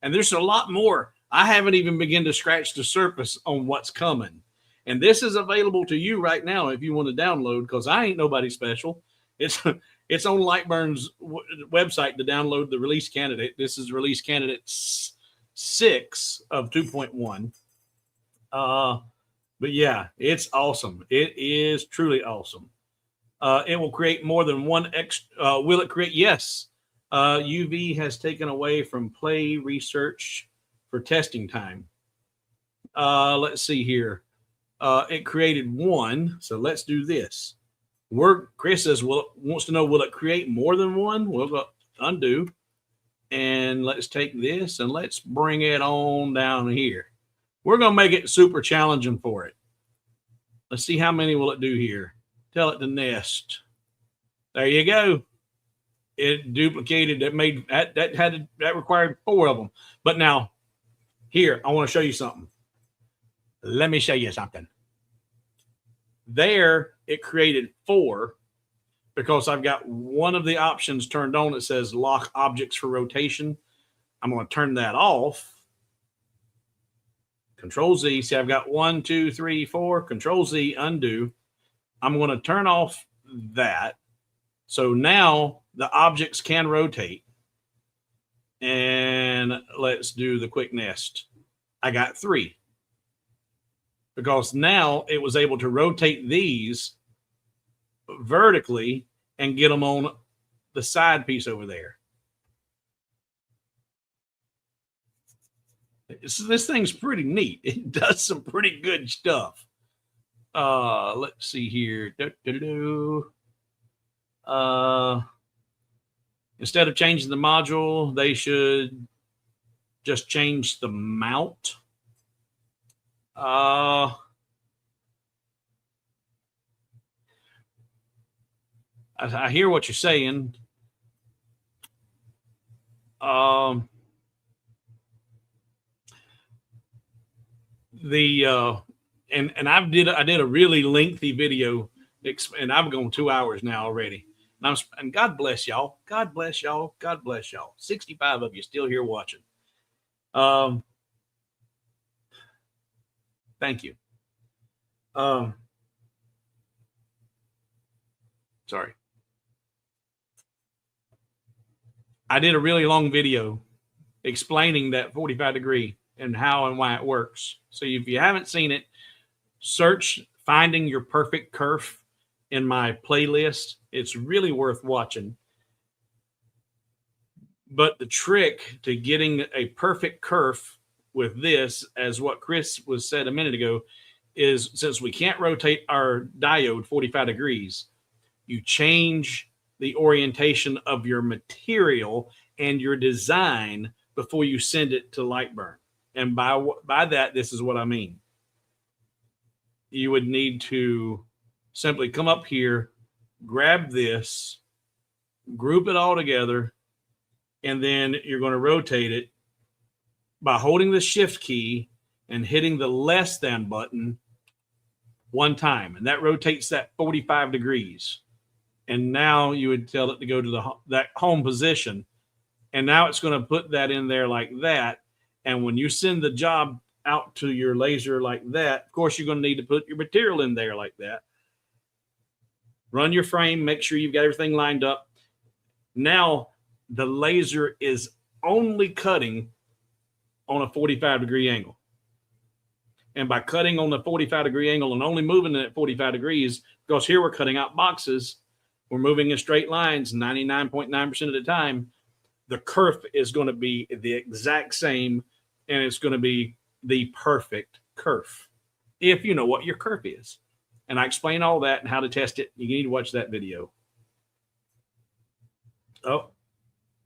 And there's a lot more. I haven't even begun to scratch the surface on what's coming. And this is available to you right now if you want to download, because I ain't nobody special. It's it's on Lightburn's website to download the release candidate. This is release candidate 6 of 2.1. But yeah, it's awesome. It is truly awesome. It will create more than one will it create? Yes. UV has taken away from play research for testing time. Let's see here. It created one. So let's do this. Chris says, wants to know, will it create more than one? We'll go undo. And let's take this and let's bring it on down here. We're going to make it super challenging for it. Let's see how many will it do here. Tell it to nest. There you go. It duplicated. That required 4 of them. But now, here, I want to show you something. Let me show you something. There, it created 4 because I've got one of the options turned on. It says lock objects for rotation. I'm going to turn that off. Control Z. See, I've got 1, 2, 3, 4. Control Z, undo. I'm going to turn off that. So now the objects can rotate. And let's do the quick nest. I got 3. Because now it was able to rotate these vertically and get them on the side piece over there. This thing's pretty neat. It does some pretty good stuff. Let's see here. Instead of changing the module, they should just change the mount. I hear what you're saying. And I did a really lengthy video, and I've gone 2 hours now already. And God bless y'all. God bless y'all. God bless y'all. 65 of you still here watching. Thank you. Sorry. I did a really long video explaining that 45 degree and how and why it works. So if you haven't seen it, search Finding Your Perfect Kerf in my playlist. It's really worth watching. But the trick to getting a perfect kerf with this, as what Chris was said a minute ago, is since we can't rotate our diode 45 degrees, you change the orientation of your material and your design before you send it to Lightburn. And by that, this is what I mean. You would need to simply come up here, grab this, group it all together, and then you're going to rotate it by holding the shift key and hitting the less than button one time. And that rotates that 45 degrees. And now you would tell it to go to that home position. And now it's going to put that in there like that. And when you send the job out to your laser like that, of course, you're going to need to put your material in there like that. Run your frame, make sure you've got everything lined up. Now the laser is only cutting on a 45 degree angle. And by cutting on the 45 degree angle and only moving it at 45 degrees, because here we're cutting out boxes, we're moving in straight lines 99.9% of the time, the kerf is going to be the exact same, and it's going to be the perfect kerf, if you know what your kerf is. And I explain all that and how to test it. You need to watch that video. Oh,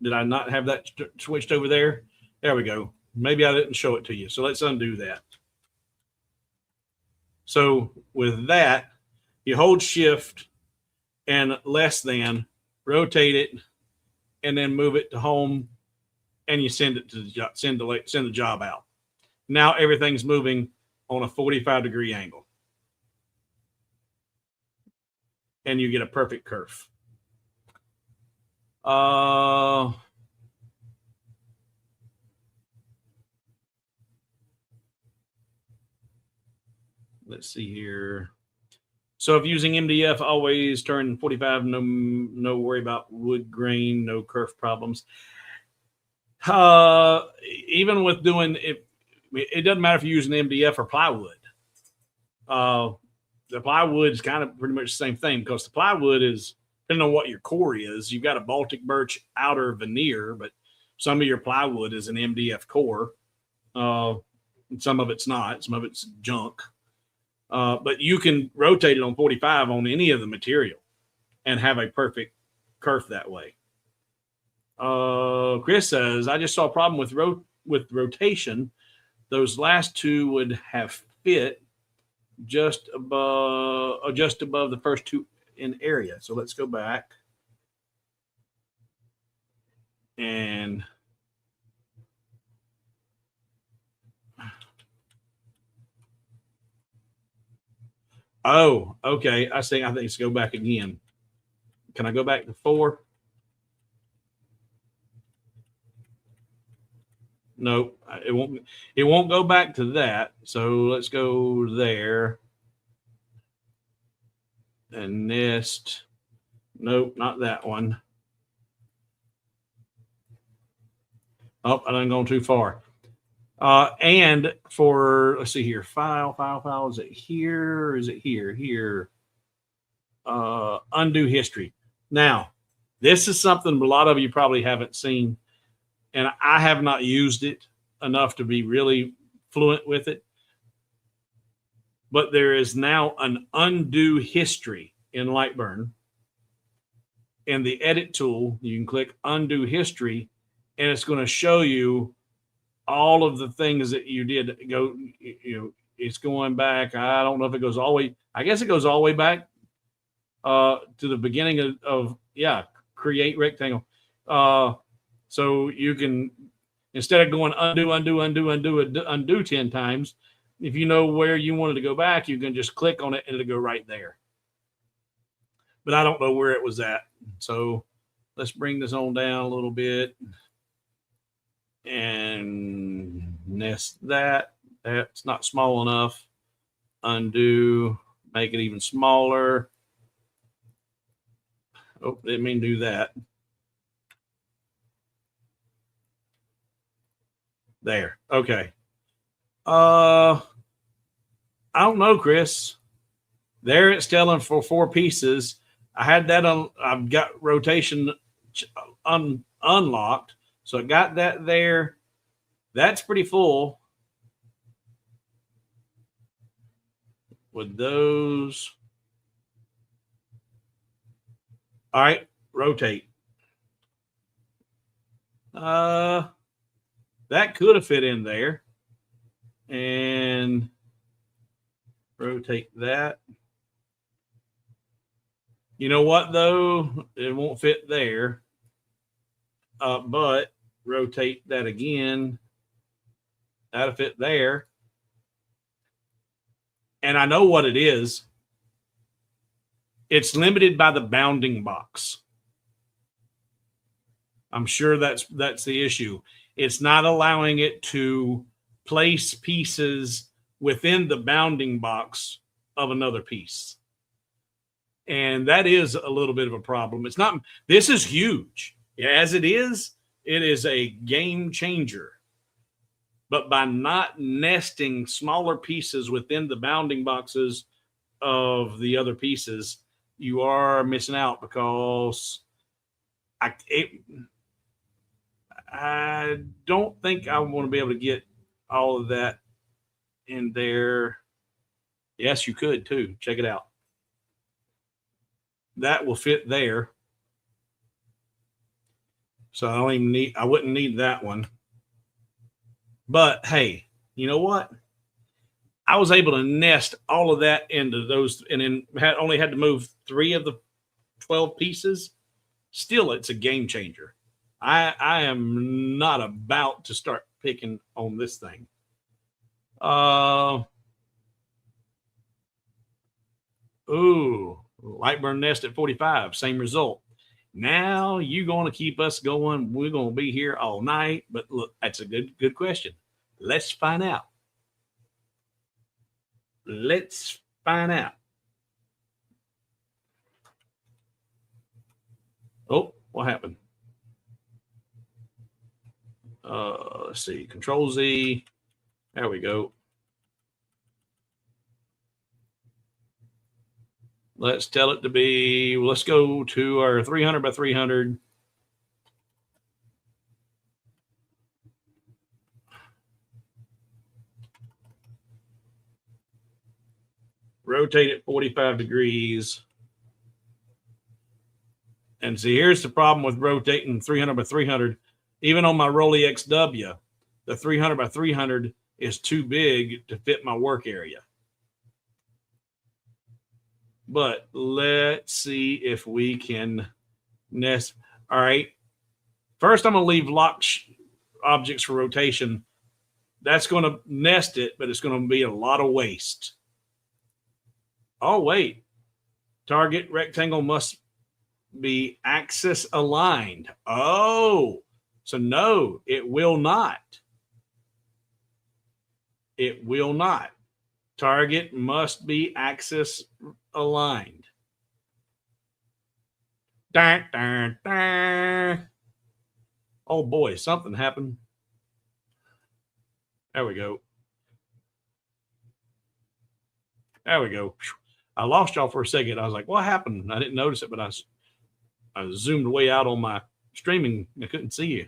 did I not have that switched over there? There we go. Maybe I didn't show it to you. So let's undo that. So with that, you hold shift and less than, rotate it, and then move it to home, and you send it to the send the job out. Now everything's moving on a 45-degree angle, and you get a perfect kerf. Let's see here. So if using MDF, always turn 45. No worry about wood grain, no kerf problems. Even with doing it doesn't matter if you're using MDF or plywood. The plywood is kind of pretty much the same thing, because the plywood is, depending on what your core is, you've got a Baltic birch outer veneer, but some of your plywood is an MDF core. Some of it's not. Some of it's junk. But you can rotate it on 45 on any of the material and have a perfect kerf that way. Chris says, I just saw a problem with rotation. Those last two would have fit just above the first two in area. So let's go back and oh, okay. I think let's go back again. Can I go back to 4? Nope, it won't go back to that. So let's go there. And nest. Nope, not that one. Oh, I done gone too far. And for, let's see here, file, is it here or is it here? Here. Undo history. Now, this is something a lot of you probably haven't seen, and I have not used it enough to be really fluent with it. But there is now an undo history in Lightburn. In the edit tool, you can click undo history, and it's going to show you all of the things that you did. It's going back. I don't know if it goes all the way. I guess it goes all the way back to the beginning of create rectangle. So you can, instead of going undo 10 times, if you know where you wanted to go back, you can just click on it and it'll go right there. But I don't know where it was at. So let's bring this on down a little bit and nest that. That's not small enough. Undo, make it even smaller. Oh, didn't mean to do that. There. Okay. I don't know, Chris. There it's telling for 4 pieces. I had that on. I've got rotation unlocked, so I got that there. That's pretty full with those. All right, rotate. That could have fit in there. And rotate that. You know what, though? It won't fit there. But rotate that again. That'll fit there. And I know what it is. It's limited by the bounding box. I'm sure that's the issue. It's not allowing it to place pieces within the bounding box of another piece. And that is a little bit of a problem. It's not, this is huge. As it is a game changer. But by not nesting smaller pieces within the bounding boxes of the other pieces, you are missing out, because I don't think I want to be able to get all of that in there. Yes, you could too. Check it out. that will fit there. So I wouldn't need that one. But hey, you know what? I was able to nest all of that into those, and then only had to move 3 of the 12 pieces. Still, it's a game changer. I am not about to start picking on this thing. Ooh, Lightburn nest at 45, same result. Now you're going to keep us going. We're going to be here all night. But look, that's a good question. Let's find out. Let's find out. Oh, what happened? Let's see. Control Z. There we go. Let's tell it to be, let's go to our 300 by 300. Rotate it 45 degrees. And see, here's the problem with rotating 300 by 300. Even on my Rolly XW, the 300 by 300 is too big to fit my work area. But let's see if we can nest. All right. First, I'm going to leave locked objects for rotation. That's going to nest it, but it's going to be a lot of waste. Oh, wait. Target rectangle must be axis aligned. Oh, so no, it will not. It will not. Target must be axis aligned. Dun, dun, dun. Oh boy, something happened. There we go. There we go. I lost y'all for a second. I was like, what happened? I didn't notice it, but I zoomed way out on my streaming. I couldn't see you.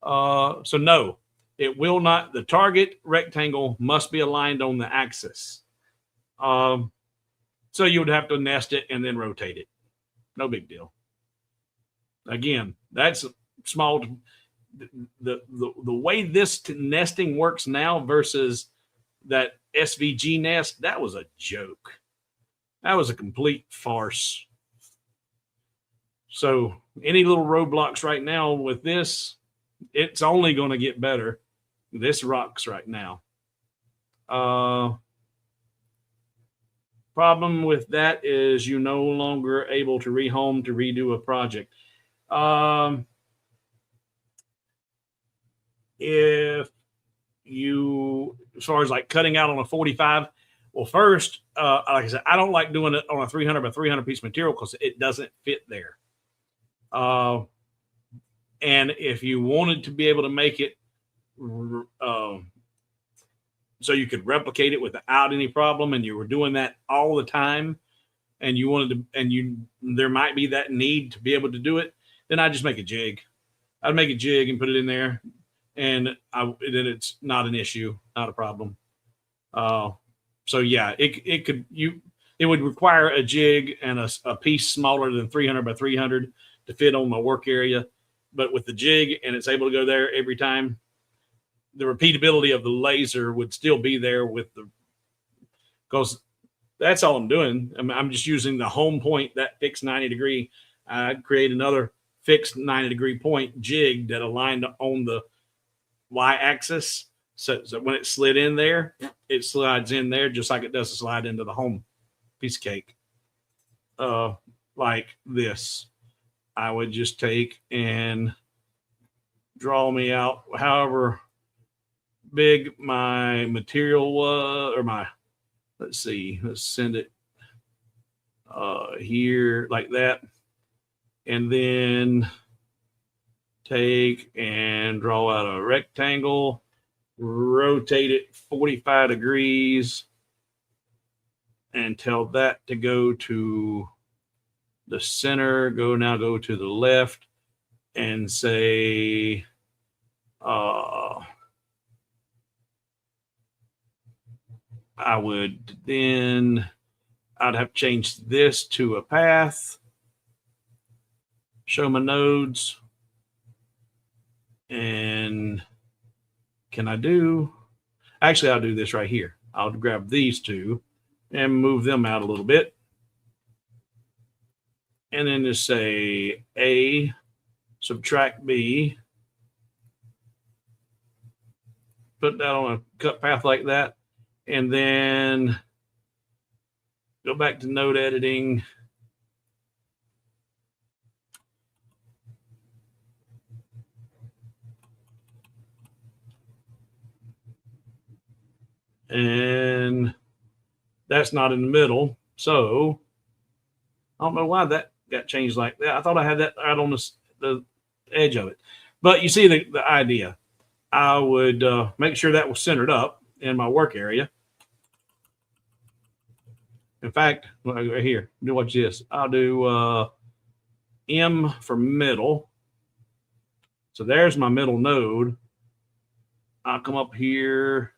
So no, it will not. The target rectangle must be aligned on the axis. So you would have to nest it and then rotate it. No big deal. Again, that's small. The way this nesting works now versus that SVG nest, that was a joke. That was a complete farce. So any little roadblocks right now with this, it's only going to get better. This rocks right now. Problem with that is you no longer able to rehome to redo a project. If you, as far as like cutting out on a 45, well, first, like I said, I don't like doing it on a 300 by 300 piece material because it doesn't fit there. And if you wanted to be able to make it so you could replicate it without any problem, and you were doing that all the time, and you wanted to, and there might be that need to be able to do it, then I'd just make a jig. I'd make a jig and put it in there, and then it's not an issue, not a problem. So yeah, it would require a jig and a piece smaller than 300 by 300 to fit on my work area. But with the jig and it's able to go there every time, the repeatability of the laser would still be there because that's all I'm doing. I'm just using the home point, that fixed 90 degree. I'd create another fixed 90 degree point jig that aligned on the Y axis. So when it slid in there, it slides in there just like it does to slide into the home piece of cake. Like this. I would just take and draw me out however big my material was, or let's see, let's send it here like that. And then take and draw out a rectangle, rotate it 45 degrees, and tell that to go to the center, go to the left, and say, I would then, I'd have to change this to a path, show my nodes, and can I do, actually I'll do this right here. I'll grab these two and move them out a little bit. And then just say A, subtract B, put that on a cut path like that, and then go back to node editing. And that's not in the middle. So I don't know why that got changed like that. I thought I had that out on the edge of it. But you see the idea. I would make sure that was centered up in my work area. In fact, right here, do watch this. I'll do M for middle. So there's my middle node. I'll come up here,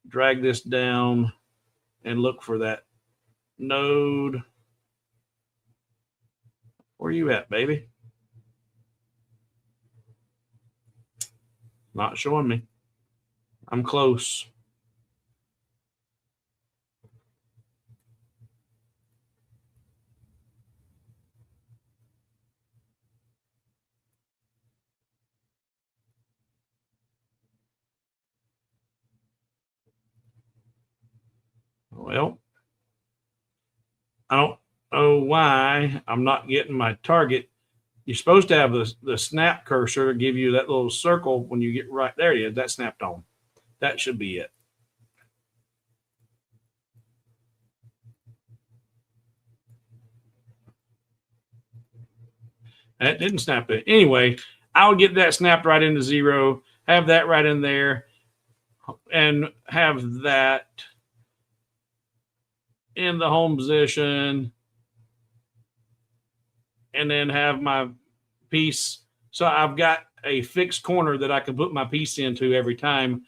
drag this down, and look for that node. Where you at, baby? Not showing me. I'm close. Well, I don't know why I'm not getting my target. You're supposed to have the snap cursor give you that little circle when you get right there. That snapped on. That should be it. That didn't snap it. Anyway, I'll get that snapped right into 0, have that right in there, and have that in the home position, and then have my piece. So I've got a fixed corner that I can put my piece into every time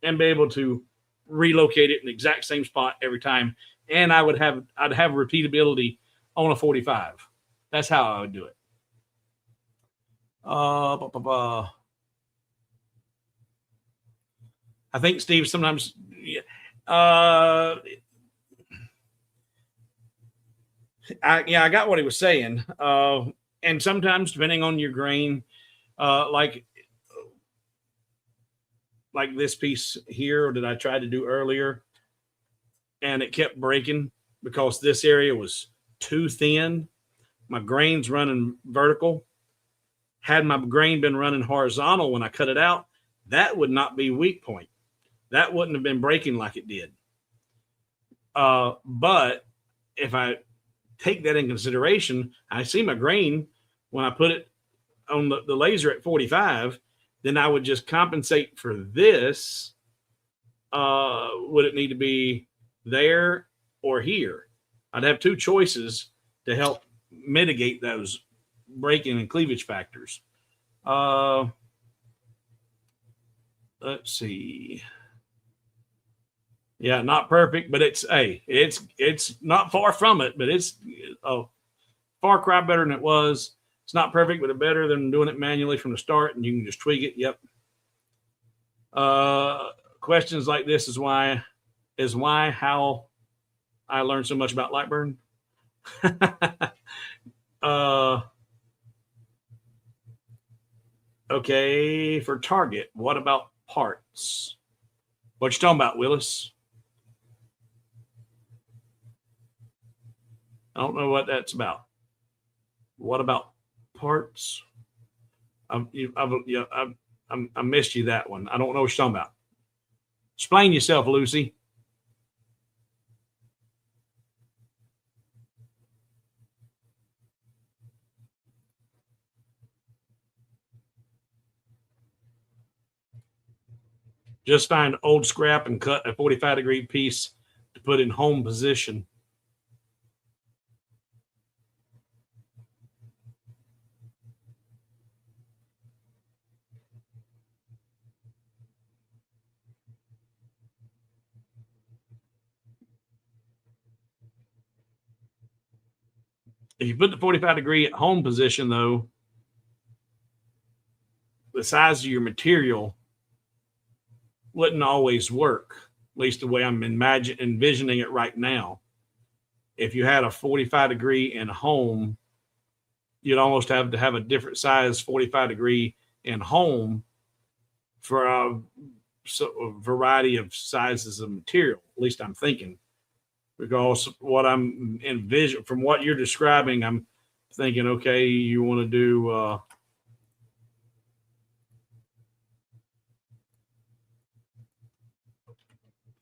and be able to relocate it in the exact same spot every time. And I'd have repeatability on a 45. That's how I would do it. I think Steve sometimes, I got what he was saying. And sometimes depending on your grain, like this piece here that I tried to do earlier, and it kept breaking because this area was too thin. My grain's running vertical. Had my grain been running horizontal when I cut it out, that would not be weak point. That wouldn't have been breaking like it did. But if I take that in consideration, I see my grain when I put it on the laser at 45, then I would just compensate for this. Would it need to be there or here? I'd have two choices to help mitigate those breaking and cleavage factors. Let's see. Yeah, not perfect, but it's not far from it, but it's a far cry better than it was. It's not perfect, but it's better than doing it manually from the start, and you can just tweak it. Yep. Questions like this is why how I learned so much about Lightburn. Okay, for target, what about parts? What you talking about, Willis? I don't know what that's about. What about parts? I missed you that one. I don't know what you're talking about. Explain yourself, Lucy. Just find old scrap and cut a 45-degree piece to put in home position. If you put the 45 degree at home position, though, the size of your material wouldn't always work, at least the way I'm envisioning it right now. If you had a 45 degree in home, you'd almost have to have a different size 45 degree in home for a variety of sizes of material. At least I'm thinking, because what I'm envisioning from what you're describing, I'm thinking, okay, you want to do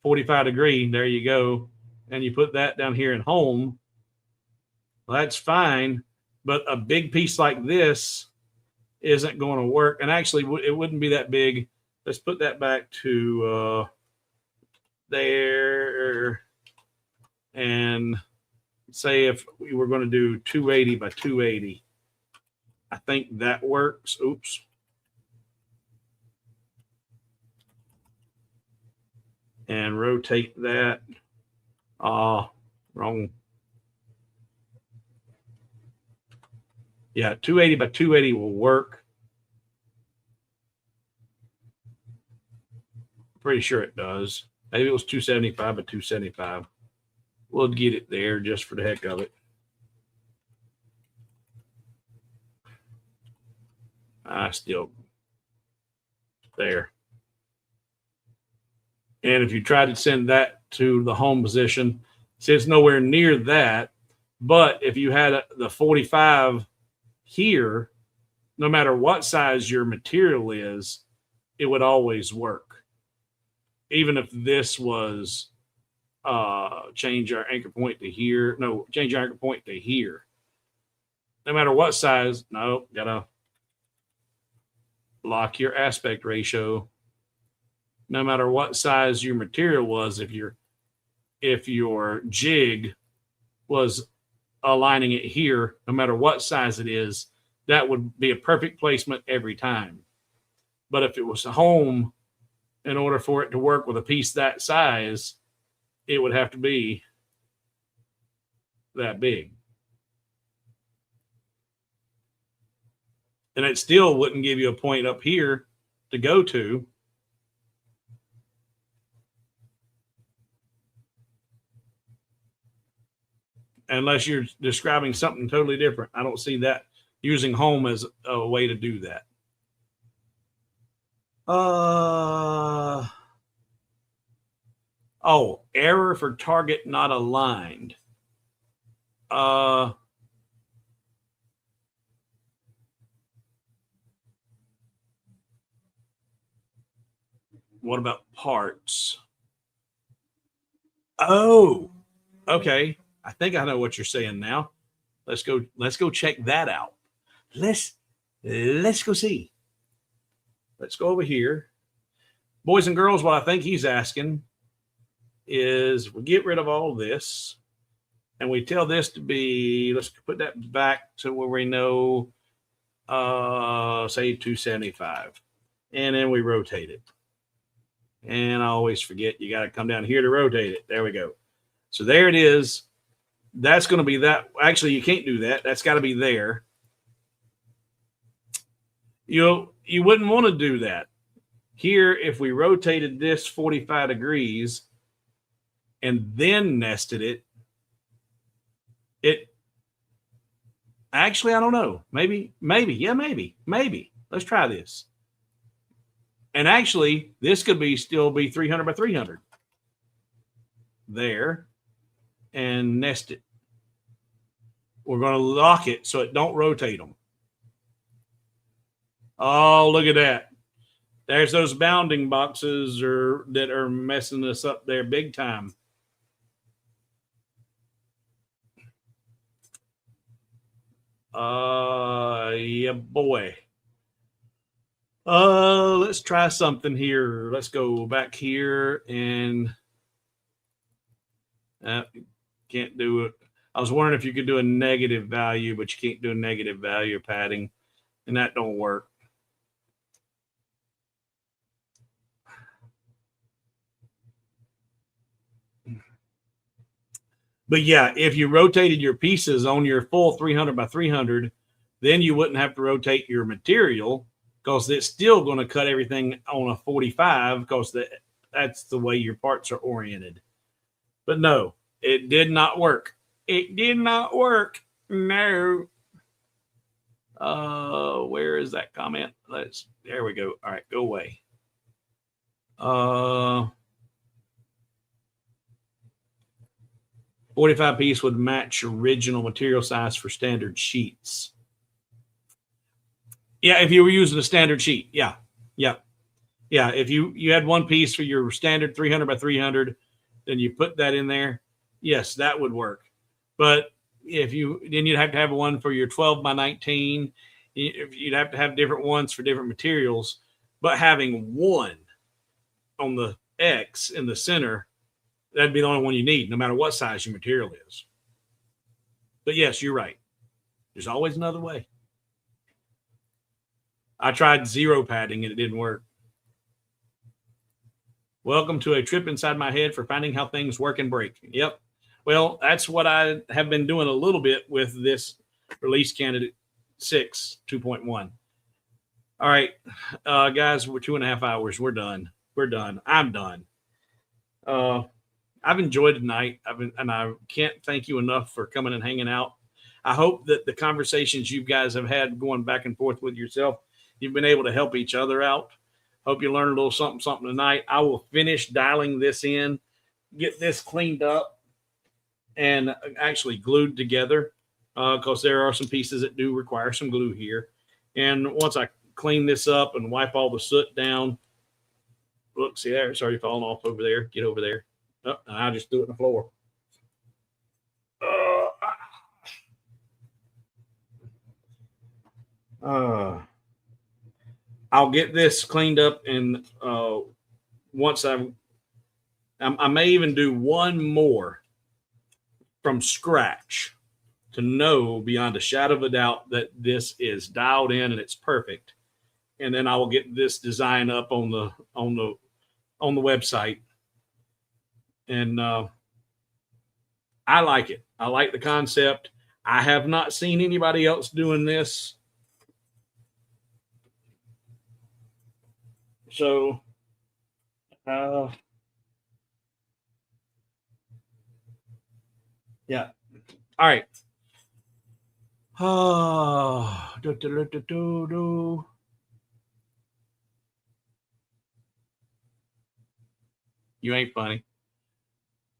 45 degree. There you go. And you put that down here in home. Well, that's fine. But a big piece like this isn't going to work. And actually, it wouldn't be that big. Let's put that back to there. And say if we were going to do 280 by 280, I think that works. Oops. And rotate that. Wrong. Yeah, 280 by 280 will work. Pretty sure it does. Maybe it was 275 by 275. We'll get it there just for the heck of it. Still there. And if you try to send that to the home position, see, it's nowhere near that. But if you had the 45 here, no matter what size your material is, it would always work. Even if this was change our anchor point to here. No, change our anchor point to here. No matter what size, no, gotta lock your aspect ratio. No matter what size your material was, if your jig was aligning it here, no matter what size it is, that would be a perfect placement every time. But if it was home, in order for it to work with a piece that size, it would have to be that big. And it still wouldn't give you a point up here to go to. Unless you're describing something totally different. I don't see that using home as a way to do that. Error for target not aligned. What about parts? Oh, okay. I think I know what you're saying now. Let's go check that out. Let's go see. Let's go over here. Boys and girls, what I think he's asking is we get rid of all this and we tell this to be, let's put that back to where we know, say 275. And then we rotate it. And I always forget, you got to come down here to rotate it. There we go. So there it is. That's going to be that. Actually, you can't do that. That's got to be there. You wouldn't want to do that. Here, if we rotated this 45 degrees and then nested it, actually, I don't know. Maybe. Let's try this. And actually, this could still be 300 by 300. There. And nest it. We're going to lock it so it don't rotate them. Oh, look at that. There's those bounding boxes that are messing us up there big time. Yeah, boy. Let's try something here. Let's go back here and can't do it. I was wondering if you could do a negative value, but you can't do a negative value padding, and that don't work. But yeah, if you rotated your pieces on your full 300 by 300, then you wouldn't have to rotate your material because it's still going to cut everything on a 45 because that's the way your parts are oriented. But no, it did not work. It did not work. No. Where is that comment? There we go. All right, go away. 45 piece would match original material size for standard sheets. Yeah, if you were using a standard sheet. Yeah. If you had one piece for your standard 300 by 300, then you put that in there. Yes, that would work. But then you'd have to have one for your 12 by 19. You'd have to have different ones for different materials. But having one on the X in the center, that'd be the only one you need, no matter what size your material is. But yes, you're right. There's always another way. I tried zero padding and it didn't work. Welcome to a trip inside my head for finding how things work and break. Yep. Well, that's what I have been doing a little bit with this release candidate 6 2.1. All right, guys, we're 2.5 hours. We're done. I'm done. I've enjoyed tonight. And I can't thank you enough for coming and hanging out. I hope that the conversations you guys have had going back and forth with yourself, you've been able to help each other out. Hope you learned a little something tonight. I will finish dialing this in, get this cleaned up, and actually glued together because there are some pieces that do require some glue here. And once I clean this up and wipe all the soot down, look, see there, it's already falling off over there. Get over there. Oh, I'll just do it on the floor. I'll get this cleaned up, and once I may even do one more from scratch to know beyond a shadow of a doubt that this is dialed in and it's perfect. And then I will get this design up on the website. And I like it. I like the concept. I have not seen anybody else doing this. So, yeah. All right. You ain't funny.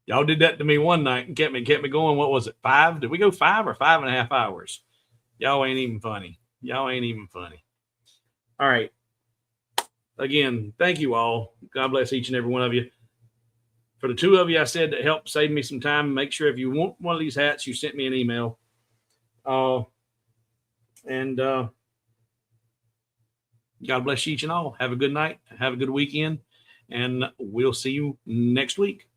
Y'all did that to me one night and kept me going. What was it? 5? Did we go 5 or 5.5 hours? Y'all ain't even funny. All right. Again, thank you all. God bless each and every one of you. For the 2 of you I said that helped save me some time, make sure if you want one of these hats, you sent me an email. And God bless each and all. Have a good night. Have a good weekend. And we'll see you next week.